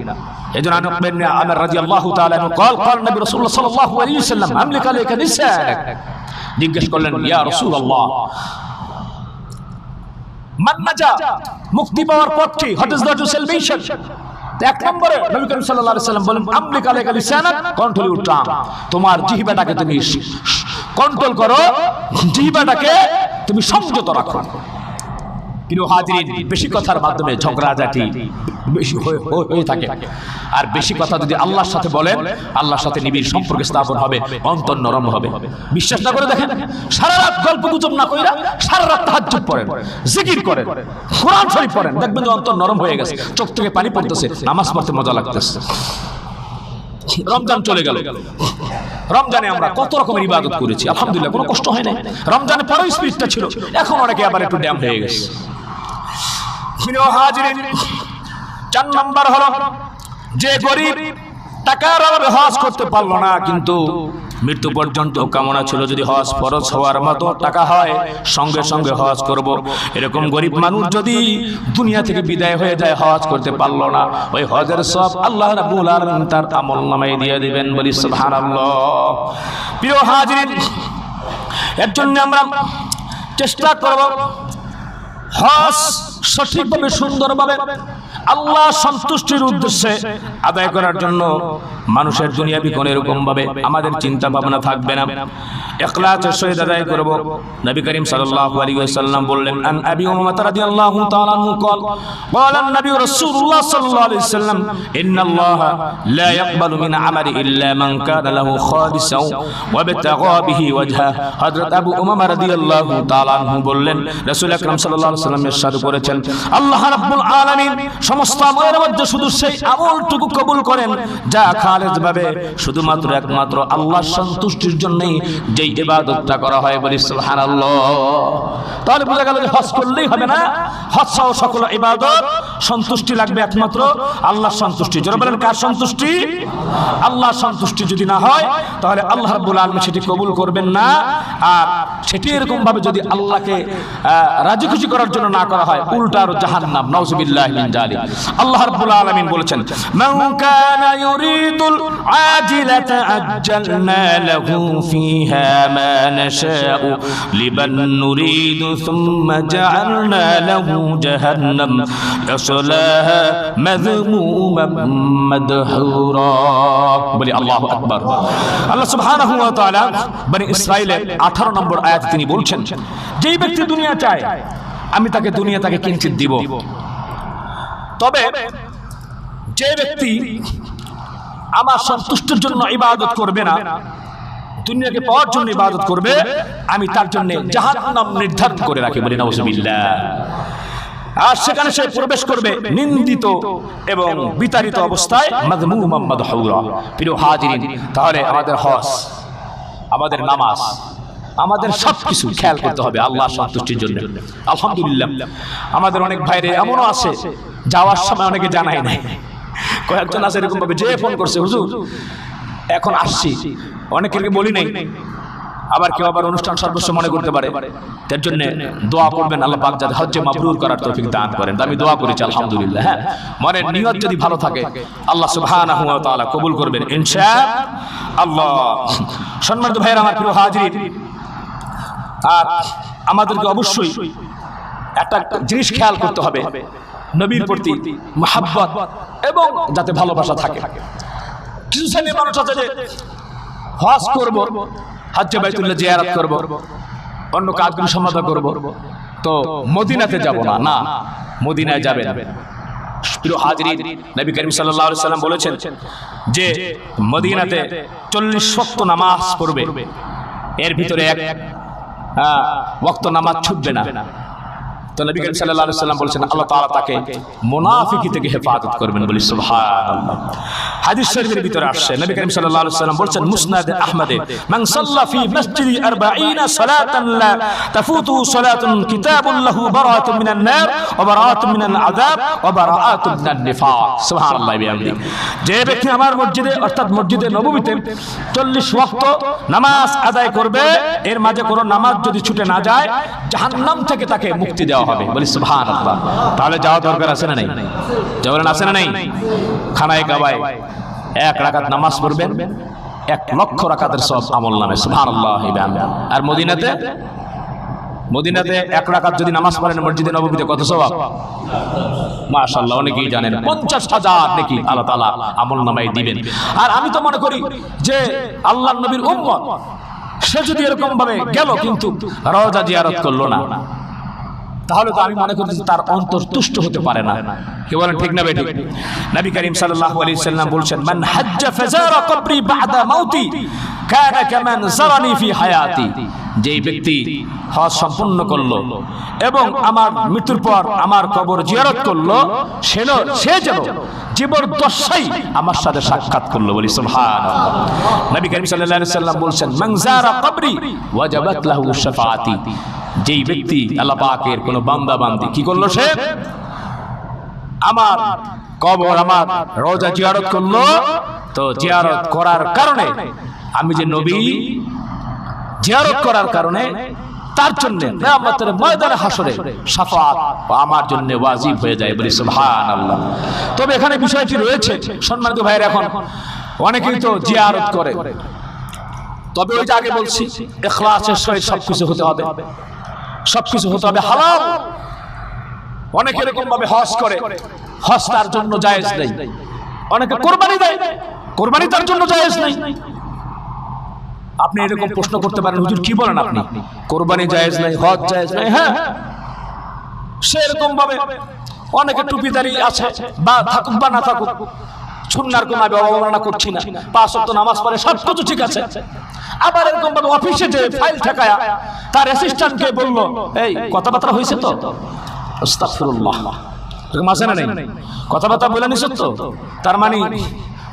এজন্য আনাস ইবনে আমর রাদিয়াল্লাহু তাআলা قال নবী রাসূলুল্লাহ সাল্লাল্লাহু আলাইহি ওয়াসাল্লাম, আমলিক আলাইকা নিসাক। জিজ্ঞেস করলেন, ইয়া রাসূলুল্লাহ, মান নাজা, মুক্তি পাওয়ার পথ কি? What is the salvation? 1 নম্বরে নবী করিম সাল্লাল্লাহু আলাইহি ওয়াসাল্লাম বলেন, আমলিক আলাইকা লিসানাক, কন্ট্রোল ইউর টাং, তোমার জিহ্বাটাকে তুমি কন্ট্রোল করো, জিহ্বাটাকে তুমি সংযত রাখো। প্রিয় হাজিরিন, বেশি কথার মাধ্যমে ঝগড়াঝাটি বেশি হয়ে থাকে। আর বেশি কথা যদি আল্লাহর সাথে বলেন, আল্লাহর সাথে নিবিড় সম্পর্ক স্থাপন হবে, অন্তর নরম হবে। বিশ্বাস না করে দেখেন, সারা রাত গল্প গুজব না কইরা সারা রাত তাহাজ্জুদ পড়েন, জিকির করেন, কোরআন শরীফ পড়েন, দেখবেন যে অন্তর নরম হয়ে গেছে, চোখ থেকে পানি পড়তেছে, নামাজ পড়তে মজা লাগতেছে। রমজান চলে গেল, রমজানে আমরা কত রকমের ইবাদত করেছি, আলহামদুলিল্লাহ কোনো কষ্ট হয় না। রমজানে পরেও স্পিরিটটা ছিল, এখন অনেকে আবার একটু ড্যাম হয়ে গেছে। প্রিয় হাজিরিন, 4 নাম্বার হলো যে গরিব টাকার অভাবে হজ করতে পারলো না, কিন্তু মৃত্যু পর্যন্ত কামনা ছিল যদি হজ ফরজ হওয়ার মতো টাকা হয় সঙ্গে সঙ্গে হজ করব। এরকম গরিব মানুষ যদি দুনিয়া থেকে বিদায় হয়ে যায়, হজ করতে পারলো না, ওই হজের সব আল্লাহ রাব্বুল আলামিন তার আমলনামায় দিয়ে দিবেন। বলি সুবহানাল্লাহ। প্রিয় হাজিরিন, এর জন্য আমরা চেষ্টা করব হজ সঠিকভাবে সুন্দরভাবে আল্লাহ সন্তুষ্টির উদ্দেশ্যে আদায় করার জন্য। মানুষের দুনিয়াবি কোন এরকম ভাবে আমাদের চিন্তা ভাবনা থাকবে না, ইখলাসের সহিত আদায় করব। নবী করিম সাল্লাল্লাহু আলাইহি ওয়াসাল্লাম বললেন, আন আবি উমামা রাদিয়াল্লাহু তাআলা আনহু قال قال النبي رسول الله صلى الله عليه وسلم ان الله لا يقبل من عمل الا من كان له خالصا وابتغى به وجهه। হযরত আবু উমামা রাদিয়াল্লাহু তাআলা আনহু বললেন, রাসূল আকরাম সাল্লাল্লাহু আলাইহি ওয়াসাল্লাম ইরশাদ করেছেন, আল্লাহ রাব্বুল আলামিন সমস্ত আমলের মধ্যে শুধু সেই আমলটুকু কবুল করেন যা খালেস ভাবে শুধুমাত্র একমাত্র আল্লাহর সন্তুষ্টির জন্যই যেই ইবাদতটা করা হয়। বলি সুবহানাল্লাহ। তাহলে বোঝা গেল যে হজ করলেই হবে না, হজ সহ সকল ইবাদত সন্তুষ্টি লাগবে একমাত্র আল্লাহর সন্তুষ্টি। যারা বলেন কার সন্তুষ্টি? আল্লাহর সন্তুষ্টি যদি না হয় তাহলে আল্লাহ রাব্বুল আলামিন সেটি কবুল করবেন না। আর সেটি এরকম ভাবে যদি আল্লাহকে রাজি খুশি করার জন্য না করা হয়, উল্টা আর জাহান্নাম, নাউযুবিল্লাহি মিন যালিক। আল্লাহ রাব্বুল আলামিন বলেছেন, মান কানা ইউরিদুল আজিলাতা আজ্জালনা লাহু ফিহা মা নাশাউ লিমান নুরিদু সুম্মা জাআলনা লাহু জাহান্নাম ইয়াসলাহা মাযমুমান মাদহুরা। বলি আল্লাহু আকবার। আল্লাহ সুবহানাহু ওয়া তাআলা বনি ইসরাঈলের 18 নম্বর আয়াতে তিনি বলছেন, যেই ব্যক্তি দুনিয়া চায় আমি তাকে দুনিয়া তাকে কিঞ্চিৎ দিব, তবে যে ব্যক্তি আমার সন্তুষ্টির জন্য ইবাদত করবে না, দুনিয়াকে পাওয়ার জন্য ইবাদত করবে, আমি তার জন্য জাহান্নাম নির্ধারণ করে রাখি। বলি নাউযুবিল্লাহ। আর সেখানে সে প্রবেশ করবে নিন্দিত এবং বিতাড়িত অবস্থায়, মাযমুমান মাদহুরা। প্রিয় হাজিরিন, তাহলে আমাদের হজ, আমাদের নামাজ, আমাদের সবকিছু খেয়াল করতে হবে আল্লাহর সন্তুষ্টির জন্য। আলহামদুলিল্লাহ, আমাদের অনেক ভাইরে এমনও আছে যাওয়ার সময় অনেকে জানাই নাই। কয়েকজন আছে এরকম ভাবে যে ফোন করছে, হুজুর এখন আসছি, অনেকেরকে বলি নাই। আবার কেউ আবার অনুষ্ঠান সর্বস্ব মনে করতে পারে, তার জন্য দোয়া করবেন আল্লাহ পাক যাতে হজ্জে মাবরুর করার তৌফিক দান করেন। আমি দোয়া করেছি আলহামদুলিল্লাহ। হ্যাঁ, মনের নিয়ত যদি ভালো থাকে আল্লাহ সুবহানাহু ওয়া তাআলা কবুল করবেন ইনশাআল্লাহ। সম্মানিত ভাইরা আমার, প্রিয় হাজিরিন, আর আমাদেরকে অবশ্যই একটা জিনিস খেয়াল করতে হবে, নবীর প্রতি মুহাব্বত এবং যাতে ভালোবাসা থাকে। কিছু শ্রেণী মানুষ আছে যে হজ করব, হজ্জে বাইতুল্লাহ জিয়ারত করব, অন্য কাজগুলো সমাধা করব, তো মদিনাতে যাব না। না, মদিনায় যাবেন। প্রিয় হাজিরিন, নবী করিম সাল্লাল্লাহু আলাইহি ওয়াসাল্লাম বলেছেন যে মদিনাতে 40 ওয়াক্ত নামাজ পড়বে, এর ভিতরে এক ওয়াক্ত নামাজ ছুটবে না। তো নবী করিম সাল্লাল্লাহু আলাইহি ওয়াসাল্লাম বলেছেন আল্লাহ তাআলা তাকে মুনাফিকি থেকে হেফাজত করবেন। বলি সুবহানাল্লাহ। হাদিস শরীফের ভিতরে আসছে, নবী করিম সাল্লাল্লাহু আলাইহি ওয়াসাল্লাম বলেছেন মুসনাদ আহমদে, মান সাল্লা ফি মসজিদি 40 সালাতান লা তাফুতু সালাতুন কিতাবুল্লাহু বারাআতুন মিনান নার ওয়া বারাআতুন মিনাল আযাব ওয়া বারাআতুন মিনান নিফাক। সুবহানাল্লাহ বিহামদি। যে ব্যক্তি আমার মসজিদে অর্থাৎ মসজিদে নববীতে 40 ওয়াক্ত নামাজ আদায় করবে, এর মাঝে কোনো নামাজ যদি ছুটে না যায়, জাহান্নাম থেকে তাকে মুক্তি দেওয়া হবে। বলি সুবহানাল্লাহ। তাহলে যাওয়া দরকার আছে না নাই? যাওয়ার আছে না নাই? খানায় কাবায় 1 রাকাত নামাজ পড়বেন, 1 লক্ষ রাকাতের সব আমল নামে। সুবহানাল্লাহ। আর মদিনাতে 1 রাকাত যদি নামাজ পড়েন মসজিদে নববীতে কত সওয়াব? মাশাআল্লাহ, অনেকেই জানেন 50,000 নাকি আল্লাহ তাআলা আমল নামায় দিবেন। আর আমি তো মনে করি যে আল্লাহর নবীর উম্মত, সে যদি এরকম ভাবে গেল কিন্তু রওজা জিয়ারত করলো না, তাহলে তো আমি মনে করি তার অন্তর তুষ্ট হতে পারে না। কি বলেন, ঠিক না বেঠিক? নবী করিম সাল্লাল্লাহু আলাইহি সাল্লাম বলছেন, মান হাজ্জা ফাজারা কবরি বাদা মাউতি কানা কামান জারানি ফি হায়াতি। যেই ব্যক্তি হজ সম্পূর্ণ করলো এবং আমার মৃত্যুর পর আমার কবর জিয়ারত করলো, সে যেন জীবদ্দশাই আমার সাথে সাক্ষাৎ করলো। বলি সুবহানাল্লাহ। নবী করিম সাল্লাল্লাহু আলাইহি সাল্লাম বলছেন, মান জারা কবরি ওয়াজাবাত লাহু শাফাআতি। যেই ব্যক্তি আল্লাহ পাকের কোন বান্দা বান্দি কি করলো, সে আমার কবর আমার রওজা জিয়ারত করলো, তো জিয়ারত করার কারণে আমি যে নবী, জিয়ারত করার কারণে তার জন্য কিয়ামতের ময়দানে হাসরে শাফাআত আমার জন্য ওয়াজিব হয়ে যায়। বলি সুবহানাল্লাহ। তবে এখানে বিষয়টি রয়েছে সম্মানিত ভাইরা, এখন অনেকেই তো জিয়ারত করে, তবে ওই যে আগে বলছি ইখলাসের সহিত সবকিছু হতে হবে, সবকিছু হতে হবে হালাল। অনেকে এরকম ভাবে হজ করে, হজ তার জন্য জায়েজ নেই। অনেকে কোরবানি দেয়, কোরবানি তার জন্য জায়েজ নেই। আপনি এরকম প্রশ্ন করতে পারেন, হুজুর কি বলেন আপনি, কোরবানি জায়েজ নেই, হজ জায়েজ নেই? হ্যাঁ, সে এরকম ভাবে অনেকে টুপিদারি আছে, বা থাকুক বা না থাকুক, সুন্নাহর কোনো আমি অবমাননা করছি না, 5 ওয়াক্ত নামাজ পড়ে, সব কিছু ঠিক আছে। আবার এরকম ভাবে অফিসে যে ফাইল ঠেকায়া তার অ্যাসিস্ট্যান্টকে বলল, এই কথাবার্তা হয়েছে তো, আস্তাগফিরুল্লাহ, এরকম আছে না নেই? কথাবার্তা বলে নিছ তো, তার মানে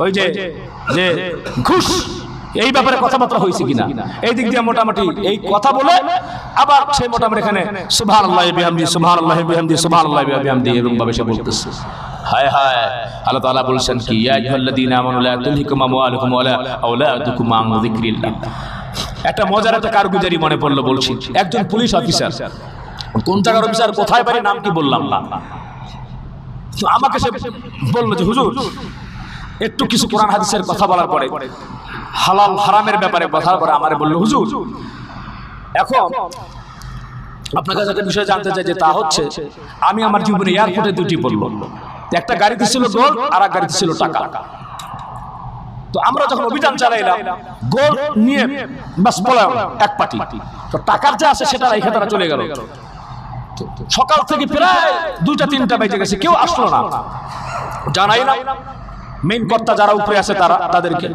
ওই যে যে ঘুষ, এই ব্যাপারে কথাবার্তা হয়েছে কিনা, এই দিক দিয়ে মোটামুটি এই কথা বলে আবার সে মোটামুটি এখানে সুবহানাল্লাহি বিহামদি, সুবহানাল্লাহি বিহামদি, সুবহানাল্লাহি বিহামদি এরকম ভাবে সে বলতেছে। হায় হায়, আল্লাহ তাআলা বলছেন কি, ইয়া আইয়ুহাল্লাযীনা আমানু লা তুলহিকুম আমওয়ালুকুম ওয়ালা আওলাদুকুম আন যিকরিল্লাহ। একটা মজার একটা কারগুজারি মনে পড়লো, বলছি। একজন পুলিশ অফিসার, কোন জায়গার অফিসার, কোথায় বাড়ি, নাম কি বললাম না, তো আমাকে সে বললো যে হুজুর একটু কিছু কোরআন হাদিসের কথা বলার পরে, হালাল হারামের ব্যাপারে কথা বলে আমারে বললো, হুজুর এখন আপনার কাছে একটা বিষয় জানতে চাই, যে তা হচ্ছে আমি আমার জীবনে এয়ারপোর্টে দুটি বলবো, একটা গাড়িতে ছিল গোল্ড আর এক গাড়িতে ছিল টাকা। তো আমরা যখন অভিযান চালাইলাম, গোল্ড নিয়ে বাস পলায়ন এক পার্টি, তো টাকার যে আছে সেটা রেখে তারা চলে গেল। সকাল থেকে প্রায় 2টা-3টা বেজে গেছে, কেউ আসলো না, জানাই না মেইন কর্তা যারা উপরে আছে তাদেরকে।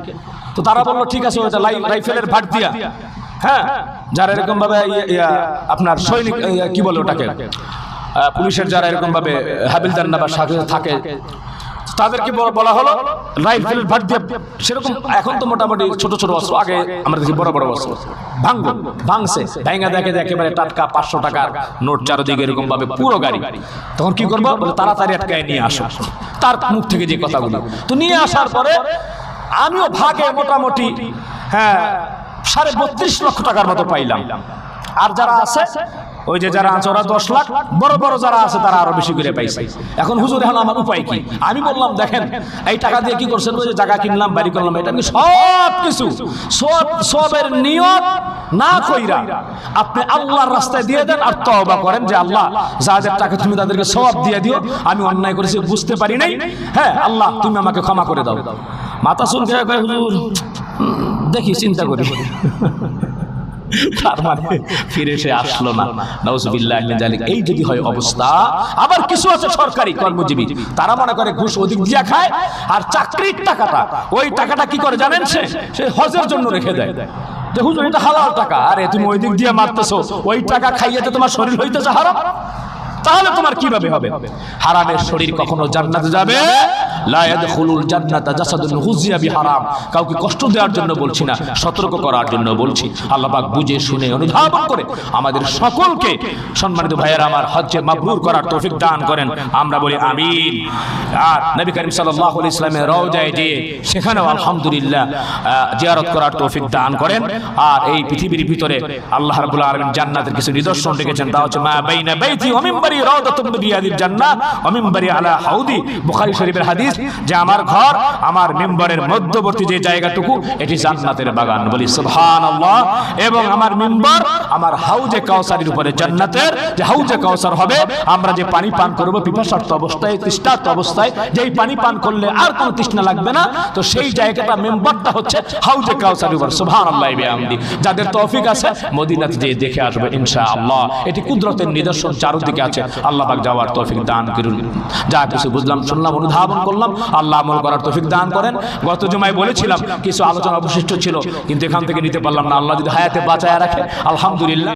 তো তারা বললো ঠিক আছে, ওইটা রাইফেলের ভাট দিয়া, হ্যাঁ, যারা এরকম ভাবে আপনার সৈনিক কি বলে ওটাকে, পুলিশের যারা এরকম ভাবে হাবিলদার না বা সাথে থাকে, তাদেরকে বলা হলো রাইফেলের ভাট দিয়ে, সেরকম এখন তো মোটামুটি ছোট ছোট অস্ত্র, আগে আমরা দেখি বড় বড় অস্ত্র, ভাঙছে, ভাঙা দেখে একেবারে টাটকা 500 টাকার নোট চারদিকে এরকম ভাবে পুরো গাড়ি। তখন কি করবো, বলে তাড়াতাড়ি আটকায় নিয়ে আসো, তার মুখ থেকে যে কথাগুলো। তো নিয়ে আসার পরে আমিও ভাগে মোটামুটি 32.5 লক্ষ টাকার মতো পাইলাম। আর যারা আছে, ওই যে যারা আছে ওরা 10 লাখ, বড় বড় যারা আছে তারা আরো বেশি করে পাইছে। এখন হুজুর এখন আমার উপায় কি? আমি বললাম দেখেন, এই টাকা দিয়ে কি করছেন, ওই যে জায়গা কিনলাম, বাড়ি করলাম, এটা আমি সব কিছু সবের নিয়ত না কইরা আপনি আল্লাহর রাস্তায় দিয়ে দেন আর তওবা করেন যে আল্লাহ যাদের টাকা তুমি তাদেরকে সওয়াব দিয়ে দিও, আমি অন্যায় করেছি, বুঝতে পারি নাই, হ্যাঁ আল্লাহ তুমি আমাকে ক্ষমা করে দাও। মাথা শুনকে হুজুর দেখি চিন্তা করি, তার মানে ফিরে সে আসলো না। নাউজুবিল্লাহি মিন যালিক। এই যদি হয় অবস্থা। আবার কিছু আছে সরকারি কর্মজীবী, তারা মনে করে ঘুষ অধিক দিয়া খায়, আর চাকরির টাকাটা, ওই টাকাটা কি করে জানেন, সে হজের জন্য রেখে দেয়। দেখুন এটা হালাল টাকা, আরে তুমি ওই দিক দিয়ে মারতেছো, ওই টাকা খাইয়ে তো তোমার শরীর হইতেছে হারাম, তাহলে তোমার কিভাবে হবে? হারামের শরীর কখনো জান্নাতে যাবে লা ইয়াদখুলুল জান্নাতা জাসাদুন গুযিয়া বিহারাম। কাউকে কষ্ট দেওয়ার জন্য বলছি না, সতর্ক করার জন্য বলছি। আল্লাহ পাক বুঝে শুনে অনুধাবন করে আমাদের সকলকে সম্মানিত ভাইয়েরা আমার হজ্জে মাবরুর করার তৌফিক দান করেন, আমরা বলি আমিন। আর নবী করিম সাল্লাল্লাহু আলাইহি ওয়াসাল্লামের রওজায় গিয়ে সেখানেও আলহামদুলিল্লাহ জিয়ারত করার তৌফিক দান করেন। আর এই পৃথিবীর ভিতরে আল্লাহ রাব্বুল আলামিন জান্নাতের কিছু নিদর্শন রেখেছেন, তা হচ্ছে মা বাইনা বাইতি ওয়া মিম্বারি রাওদাতুম মিন রিয়াদিল জান্নাহ ওয়া মিম্বারি আলা হাউদি, বুখারী শরীফের হাদিস। যে আমার ঘর আমার মিম্বরের মধ্যবর্তী যে জায়গাটুকু এটি জান্নাতের বাগান, বলি সুবহানাল্লাহ। এবং আমার মিম্বর আমার হাউজে কাউসারের উপরে, জান্নাতের যে হাউজে কাউসার হবে, আমরা যে পানি পান করব পিপাসার্ত অবস্থায়, তৃষ্ণার্ত অবস্থায়, যেই পানি পান করলে আর কোনো তৃষ্ণা লাগবে না, তো সেই জায়গাটা মিম্বরটা হচ্ছে হাউজে কাউসারের উপর। সুবহানাল্লাহ বিহামদি। যাদের তৌফিক আছে মদিনাতে যেয়ে দেখে আসবে ইনশাআল্লাহ। এটি কুদরতের নিদর্শন চারদিকে আছে। আল্লাহ পাক যাওয়ার তৌফিক দান করুন। যা কিছু বুঝলাম শুনলাম অনুধাবন করলাম, আল্লাহ আমল করার তৌফিক দান করেন। গত জুমায় বলেছিলাম কিছু আলোচনা অবশিষ্ট ছিল, কিন্তু এখান থেকে নিতে পারলাম না। আল্লাহ যদি হায়াতে বাঁচায় রাখে আলহামদুলিল্লাহ।